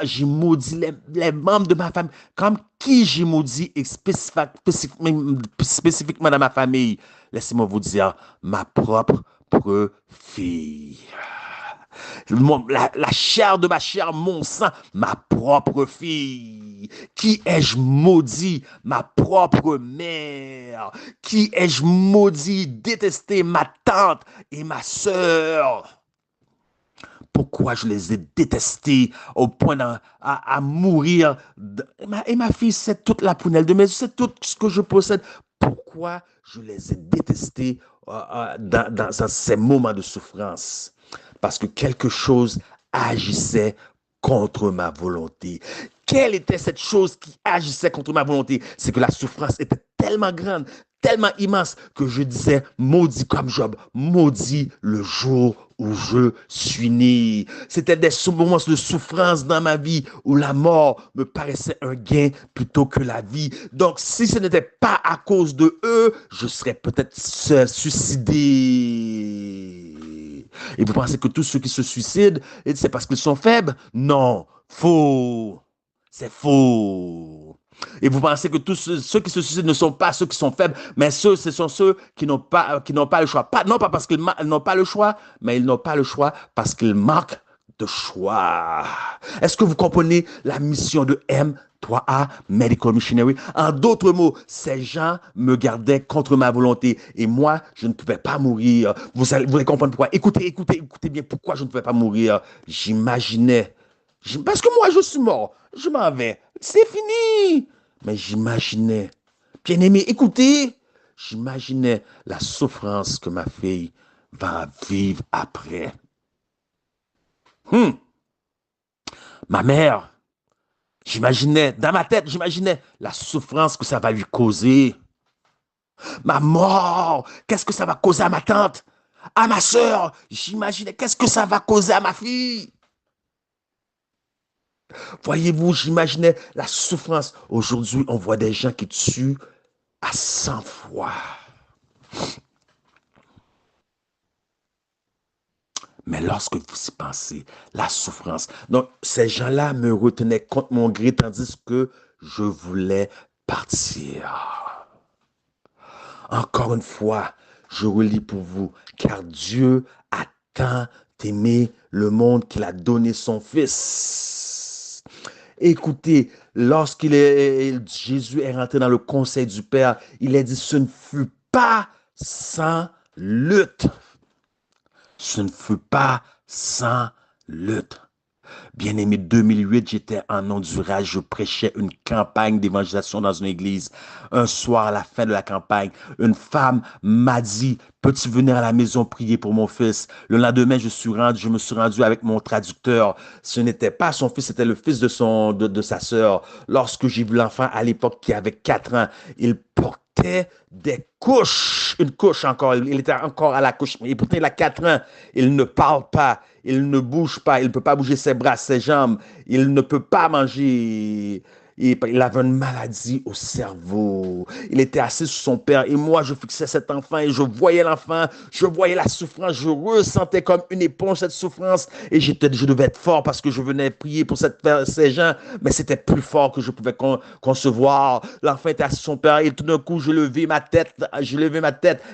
j'ai maudit les membres de ma famille. Comme qui j'ai maudit spécifiquement dans ma famille? Laissez-moi vous dire, ma propre fille. La chair de ma chair, mon sang, ma propre fille. Qui ai-je maudit? Ma propre mère. Qui ai-je maudit, détesté? Ma tante et ma sœur. Pourquoi je les ai détestés au point à mourir? Et ma fille, c'est toute la prunelle de mes yeux, c'est tout ce que je possède. Pourquoi je les ai détestés dans ces moments de souffrance? Parce que quelque chose agissait contre ma volonté. Quelle était cette chose qui agissait contre ma volonté? C'est que la souffrance était tellement grande, tellement immense, que je disais, maudit comme Job, maudit le jour où je suis né. C'était des moments de souffrance dans ma vie où la mort me paraissait un gain plutôt que la vie. Donc, si ce n'était pas à cause de eux, je serais peut-être suicidé. Et vous pensez que tous ceux qui se suicident, c'est parce qu'ils sont faibles? Non, faux. C'est faux. Et vous pensez que tous ceux qui se suicident ne sont pas ceux qui sont faibles, mais ce sont ceux qui n'ont pas le choix. Non pas parce qu'ils n'ont pas le choix, mais ils n'ont pas le choix parce qu'ils manquent de choix. Est-ce que vous comprenez la mission de M3A Medical Missionary? En d'autres mots, ces gens me gardaient contre ma volonté et moi, je ne pouvais pas mourir. Vous allez comprendre pourquoi. Écoutez bien pourquoi je ne pouvais pas mourir. J'imaginais. Parce que moi, je suis mort. Je m'en vais. C'est fini. Mais j'imaginais. Bien-aimé, écoutez. J'imaginais la souffrance que ma fille va vivre après. Ma mère, dans ma tête, j'imaginais la souffrance que ça va lui causer. Ma mort, qu'est-ce que ça va causer à ma tante, à ma soeur? J'imaginais qu'est-ce que ça va causer à ma fille. Voyez-vous, j'imaginais la souffrance. Aujourd'hui, on voit des gens qui tuent à 100 fois. Mais lorsque vous y pensez, la souffrance. Donc, ces gens-là me retenaient contre mon gré, tandis que je voulais partir. Encore une fois, je relis pour vous, car Dieu a tant aimé le monde qu'il a donné son Fils. Écoutez, Jésus est rentré dans le conseil du Père, il a dit, ce ne fut pas sans lutte. Ce ne fut pas sans lutte. Bien-aimé, 2008, j'étais en Honduras, je prêchais une campagne d'évangélisation dans une église. Un soir, à la fin de la campagne, une femme m'a dit, peux-tu venir à la maison prier pour mon fils? Le lendemain, je me suis rendu avec mon traducteur. Ce n'était pas son fils, c'était le fils de sa sœur. Lorsque j'ai vu l'enfant à l'époque qui avait 4 ans, il portait était des couches, une couche encore, il était encore à la couche, et pourtant il a 4 ans, il ne parle pas, il ne bouge pas, il ne peut pas bouger ses bras, ses jambes, il ne peut pas manger. Il avait une maladie au cerveau. Il était assis sur son père et moi, je fixais cet enfant et je voyais l'enfant, je voyais la souffrance, je ressentais comme une éponge cette souffrance et je devais être fort parce que je venais prier pour ces gens, mais c'était plus fort que je pouvais concevoir. L'enfant était assis sur son père et tout d'un coup, je levais ma tête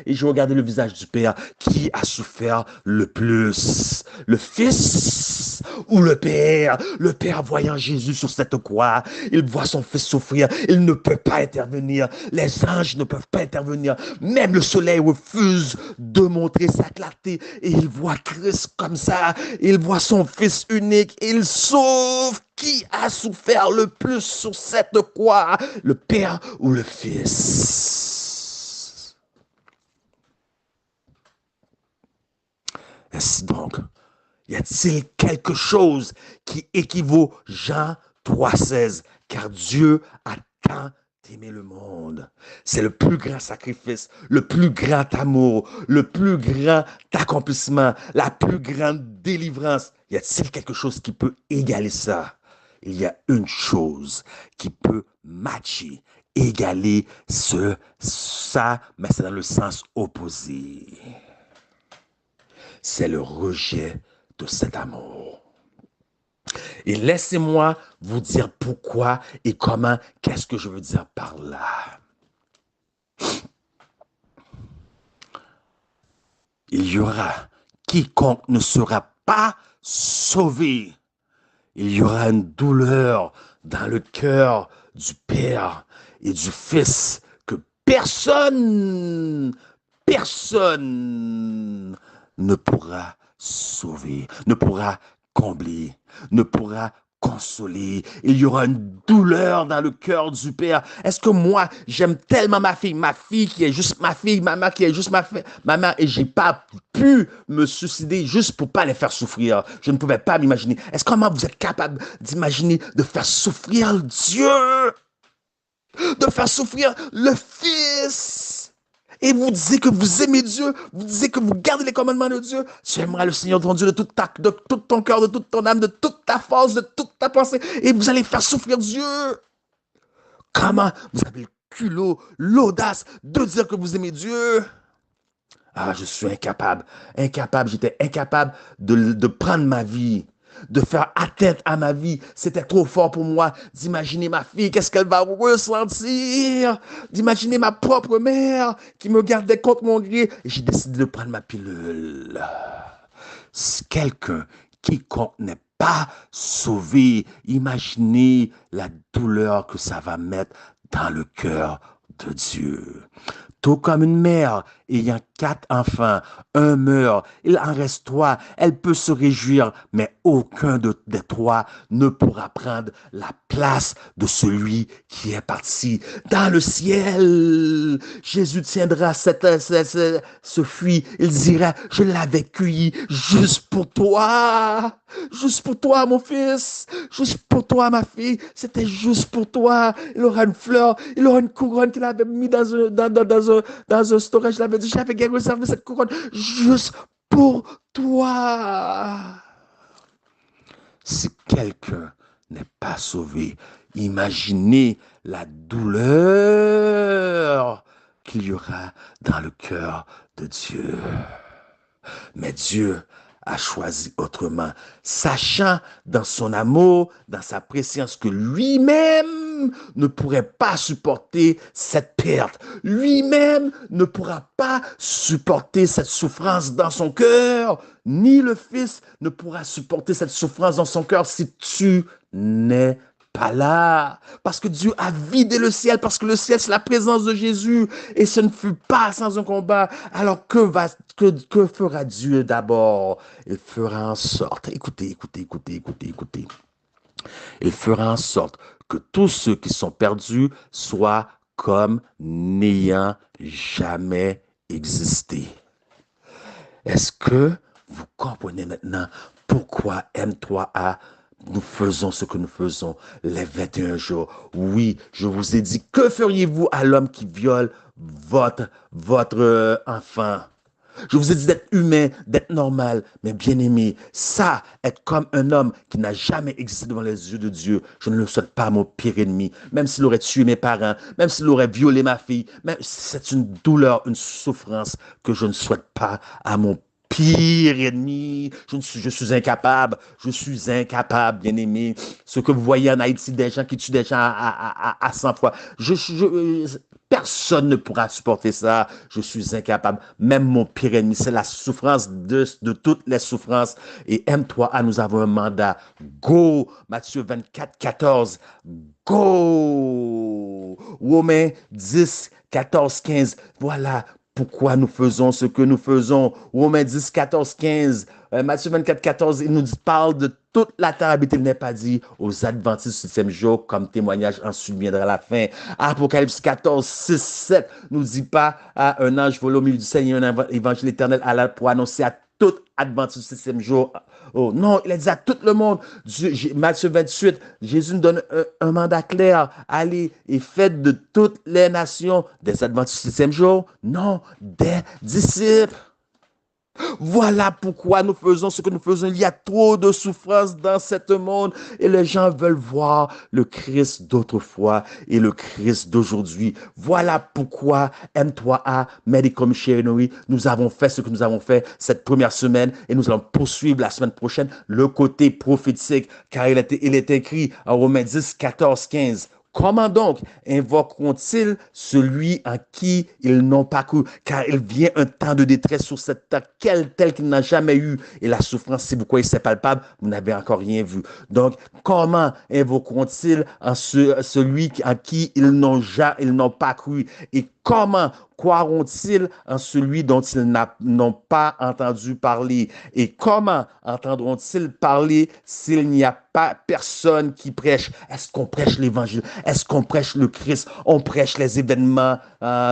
et je regardais le visage du père. Qui a souffert le plus? Le fils ou le père? Le père voyant Jésus sur cette croix, il voit son fils souffrir, il ne peut pas intervenir, les anges ne peuvent pas intervenir, même le soleil refuse de montrer sa clarté, et il voit Christ comme ça, il voit son fils unique, il sauve. Qui a souffert le plus sur cette croix? Le père ou le fils? Ainsi donc, y a-t-il quelque chose qui équivaut Jean 3,16? Car Dieu a tant aimé le monde. C'est le plus grand sacrifice, le plus grand amour, le plus grand accomplissement, la plus grande délivrance. Y a-t-il quelque chose qui peut égaler ça? Il y a une chose qui peut matcher, égaler ça, mais c'est dans le sens opposé. C'est le rejet de cet amour. Et laissez-moi vous dire pourquoi et comment, qu'est-ce que je veux dire par là. Il y aura quiconque ne sera pas sauvé. Il y aura une douleur dans le cœur du Père et du Fils que personne ne pourra sauver, ne pourra combler, ne pourra consoler. Il y aura une douleur dans le cœur du Père. Est-ce que moi, j'aime tellement ma fille qui est juste ma fille, ma mère qui est juste ma mère, et j'ai pas pu me suicider juste pour pas les faire souffrir. Je ne pouvais pas m'imaginer. Est-ce que comment vous êtes capable d'imaginer de faire souffrir Dieu? De faire souffrir le Fils? Et vous disiez que vous aimez Dieu, vous disiez que vous gardez les commandements de Dieu. Tu aimeras le Seigneur ton Dieu de tout ton cœur, de toute ton âme, de toute ta force, de toute ta pensée. Et vous allez faire souffrir Dieu. Comment vous avez le culot, l'audace de dire que vous aimez Dieu? Ah, je suis incapable, j'étais incapable de prendre ma vie, de faire atteinte à ma vie. C'était trop fort pour moi d'imaginer ma fille, qu'est-ce qu'elle va ressentir, d'imaginer ma propre mère qui me gardait contre mon gré. Et j'ai décidé de prendre ma pilule. Quiconque n'est pas sauvé, imaginez la douleur que ça va mettre dans le cœur de Dieu. Tout comme une mère ayant 4 enfants, un meurt, il en reste 3, elle peut se réjouir, mais aucun des 3 ne pourra prendre la place de celui qui est parti. Dans le ciel, Jésus tiendra ce fruit, il dira, je l'avais cueilli juste pour toi mon fils, juste pour toi ma fille, c'était juste pour toi. Il aura une fleur, il aura une couronne qu'il avait mis dans un storage. Il avait dit, j'avais réservé cette couronne juste pour toi. Si quelqu'un n'est pas sauvé, imaginez la douleur qu'il y aura dans le cœur de Dieu. Mais Dieu a choisi autrement, sachant dans son amour, dans sa préscience que lui-même ne pourrait pas supporter cette perte. Lui-même ne pourra pas supporter cette souffrance dans son cœur, ni le Fils ne pourra supporter cette souffrance dans son cœur si tu n'es pas là, parce que Dieu a vidé le ciel, parce que le ciel c'est la présence de Jésus, et ce ne fut pas sans un combat. Alors que fera Dieu d'abord? Il fera en sorte, écoutez, il fera en sorte que tous ceux qui sont perdus soient comme n'ayant jamais existé. Est-ce que vous comprenez maintenant pourquoi M3A nous faisons ce que nous faisons les 21 jours. Oui, je vous ai dit, que feriez-vous à l'homme qui viole votre enfant? Je vous ai dit d'être humain, d'être normal, mais bien aimé, ça, être comme un homme qui n'a jamais existé devant les yeux de Dieu, je ne le souhaite pas à mon pire ennemi, même s'il aurait tué mes parents, même s'il aurait violé ma fille, même c'est une douleur, une souffrance que je ne souhaite pas à mon pire ennemi. Je suis incapable, bien aimé. Ce que vous voyez en Haïti, des gens qui tuent des gens à 100 fois, personne ne pourra supporter ça. Je suis incapable. Même mon pire ennemi, c'est la souffrance de toutes les souffrances. Et aime-toi, nous avons un mandat. Go! Matthieu 24, 14. Go! Romains 10, 14, 15. Voilà pourquoi nous faisons ce que nous faisons. Romains 10, 14, 15. Matthieu 24, 14, il nous parle de toute la terre habitée. Il n'est pas dit aux adventistes du septième jour comme témoignage, ensuite viendra la fin. Apocalypse 14, 6, 7 nous dit pas un ange volé au milieu du Seigneur, un évangile éternel pour annoncer à tout adventiste du septième jour. Oh, non, il a dit à tout le monde. Matthieu 28, Jésus nous donne un mandat clair. Allez et faites de toutes les nations des adventistes du septième jour. Non, des disciples. Voilà pourquoi nous faisons ce que nous faisons. Il y a trop de souffrance dans ce monde et les gens veulent voir le Christ d'autrefois et le Christ d'aujourd'hui. Voilà pourquoi M3A Medical Missionary, nous avons fait ce que nous avons fait cette première semaine et nous allons poursuivre la semaine prochaine le côté prophétique car il est écrit en Romains 10, 14, 15. Comment donc invoqueront-ils celui en qui ils n'ont pas cru? Car il vient un temps de détresse sur cette terre, tel qu'il n'a jamais eu. Et la souffrance, c'est pourquoi c'est palpable, vous n'avez encore rien vu. Donc, comment invoqueront-ils celui en qui ils n'ont pas cru? Et comment croiront-ils en celui dont ils n'ont pas entendu parler? Et comment entendront-ils parler s'il n'y a pas personne qui prêche? Est-ce qu'on prêche l'évangile? Est-ce qu'on prêche le Christ? On prêche les événements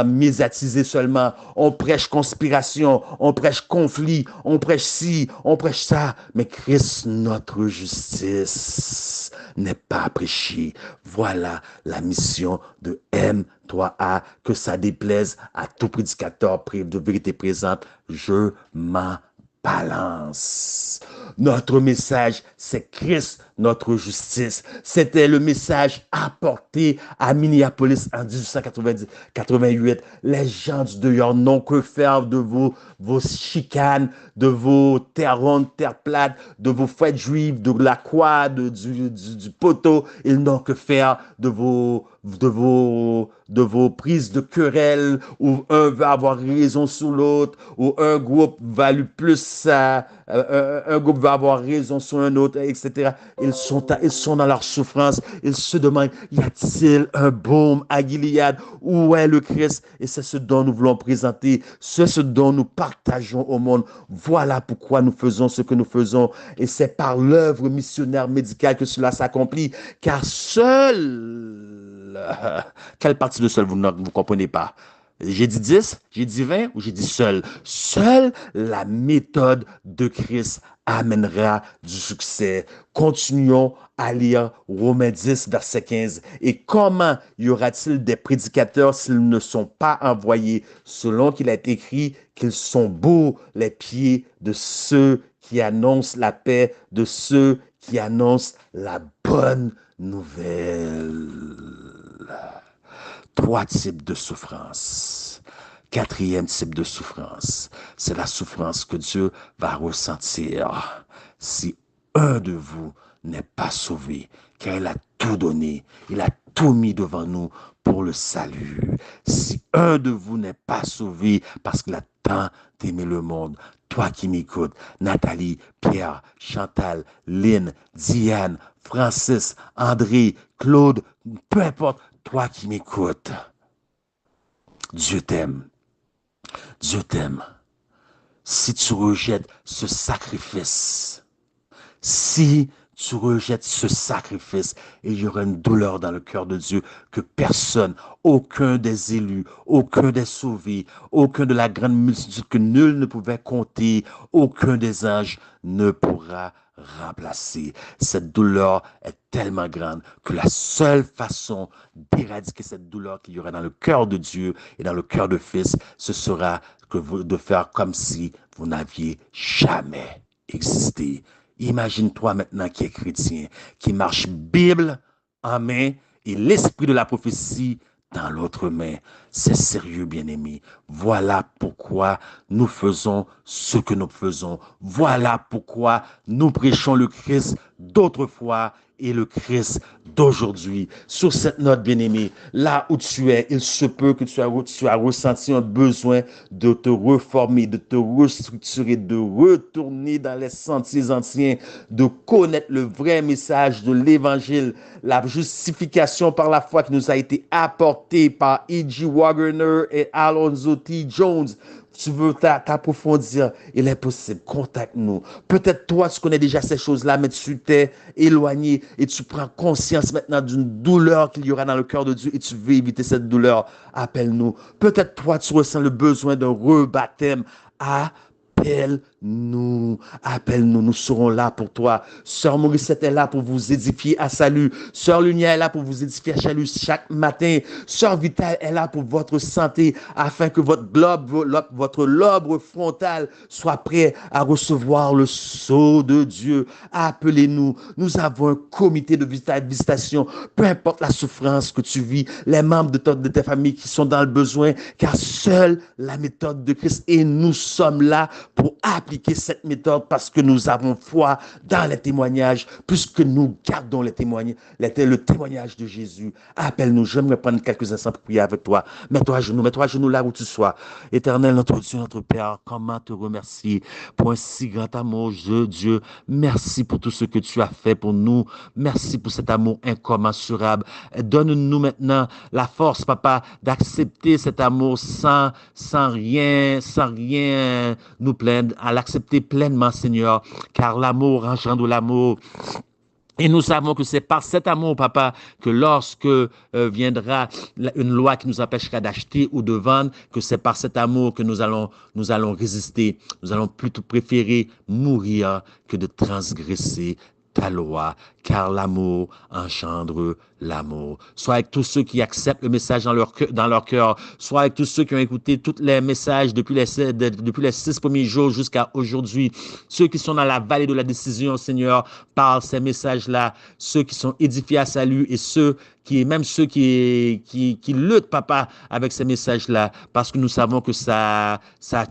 médiatisés seulement. On prêche conspiration, on prêche conflit, on prêche ci, on prêche ça. Mais Christ, notre justice, n'est pas prêché. Voilà la mission de M3A, que ça déplaise à tout prédicateur de vérité présente. Je m'en balance. Notre message, c'est Christ, notre justice. C'était le message apporté à Minneapolis en 1888. Les gens du dehors n'ont que faire de vos chicanes, de vos terres rondes, terres plates, de vos fêtes juives, de la croix, du poteau. Ils n'ont que faire de vos prises de querelles où un veut avoir raison sur l'autre, où un groupe value plus un groupe va avoir raison sur un autre, etc. Ils sont dans leur souffrance. Ils se demandent, y a-t-il un baume à Gilead? Où est le Christ? Et c'est ce dont nous voulons présenter, c'est ce dont nous partageons au monde. Voilà pourquoi nous faisons ce que nous faisons. Et c'est par l'œuvre missionnaire médicale que cela s'accomplit. Car seul, quelle partie de seul vous ne comprenez pas? J'ai dit 10, j'ai dit 20 ou j'ai dit seul? Seule la méthode de Christ amènera du succès. Continuons à lire Romains 10, verset 15. Et comment y aura-t-il des prédicateurs s'ils ne sont pas envoyés, selon qu'il est écrit qu'ils sont beaux les pieds de ceux qui annoncent la paix, de ceux qui annoncent la bonne nouvelle. 3 types de souffrance. 4e type de souffrance, c'est la souffrance que Dieu va ressentir si un de vous n'est pas sauvé, car il a tout donné, il a tout mis devant nous pour le salut. Si un de vous n'est pas sauvé parce qu'il a tant aimé le monde, toi qui m'écoutes, Nathalie, Pierre, Chantal, Lynn, Diane, Francis, André, Claude, peu importe, toi qui m'écoutes, Dieu t'aime. Dieu t'aime. Si tu rejettes ce sacrifice, si tu rejettes ce sacrifice et il y aura une douleur dans le cœur de Dieu que personne, aucun des élus, aucun des sauvés, aucun de la grande multitude que nul ne pouvait compter, aucun des anges ne pourra remplacer. Cette douleur est tellement grande que la seule façon d'éradiquer cette douleur qu'il y aura dans le cœur de Dieu et dans le cœur de Fils, ce sera de faire comme si vous n'aviez jamais existé. Imagine-toi maintenant qui est chrétien, qui marche Bible en main et l'esprit de la prophétie dans l'autre main. C'est sérieux, bien-aimé. Voilà pourquoi nous faisons ce que nous faisons. Voilà pourquoi nous prêchons le Christ d'autrefois et le Christ d'aujourd'hui. Sur cette note, bien-aimé, là où tu es, il se peut que tu as ressenti un besoin de te reformer, de te restructurer, de retourner dans les sentiers anciens, de connaître le vrai message de l'Évangile, la justification par la foi qui nous a été apportée par E.G. Wagner et Alonzo T. Jones. Tu veux t'approfondir, il est possible, contacte-nous. Peut-être toi, tu connais déjà ces choses-là, mais tu t'es éloigné et tu prends conscience maintenant d'une douleur qu'il y aura dans le cœur de Dieu et tu veux éviter cette douleur. Appelle-nous. Peut-être toi, tu ressens le besoin d'un rebaptême. Appelle-nous, nous serons là pour toi. Sœur Morissette est là pour vous édifier à salut. Sœur Lunia est là pour vous édifier à salut chaque matin. Sœur Vital est là pour votre santé, afin que votre lobe frontal soit prêt à recevoir le sceau de Dieu. Appelez-nous. Nous avons un comité de visitation. Peu importe la souffrance que tu vis, les membres de ta famille qui sont dans le besoin, car seule la méthode de Christ et nous sommes là pour appliquer cette méthode parce que nous avons foi dans les témoignages, puisque nous gardons le témoignage de Jésus. Appelle-nous. J'aimerais prendre quelques instants pour prier avec toi. Mets-toi à genoux là où tu sois. Éternel, notre Dieu, notre Père, comment te remercier pour un si grand amour de Dieu. Merci pour tout ce que tu as fait pour nous. Merci pour cet amour incommensurable. Donne-nous maintenant la force, Papa, d'accepter cet amour sans rien nous plaindre, à l'accepter pleinement, Seigneur, car l'amour engendre l'amour. Et nous savons que c'est par cet amour, Papa, que lorsque viendra une loi qui nous empêchera d'acheter ou de vendre, que c'est par cet amour que nous allons résister. Nous allons plutôt préférer mourir que de transgresser ta loi, car l'amour engendre l'amour. Soit avec tous ceux qui acceptent le message dans leur cœur, soit avec tous ceux qui ont écouté tous les messages depuis les 6 premiers jours jusqu'à aujourd'hui, ceux qui sont dans la vallée de la décision, Seigneur, par ces messages-là, ceux qui sont édifiés à salut et ceux qui luttent, Papa, avec ces messages-là, parce que nous savons que ça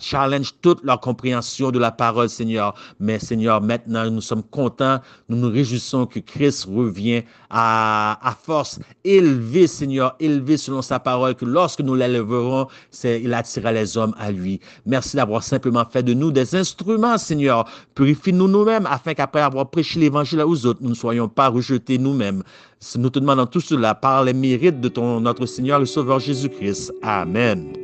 challenge toute leur compréhension de la parole, Seigneur. Mais, Seigneur, maintenant, nous sommes contents, nous nous réjouissons que Christ revient à force élevée, Seigneur, élevée selon sa parole, que lorsque nous l'élèverons, il attirera les hommes à lui. Merci d'avoir simplement fait de nous des instruments, Seigneur. Purifie-nous nous-mêmes, afin qu'après avoir prêché l'évangile aux autres, nous ne soyons pas rejetés nous-mêmes. Nous te demandons tout cela par les mérites de notre Seigneur et Sauveur Jésus-Christ. Amen.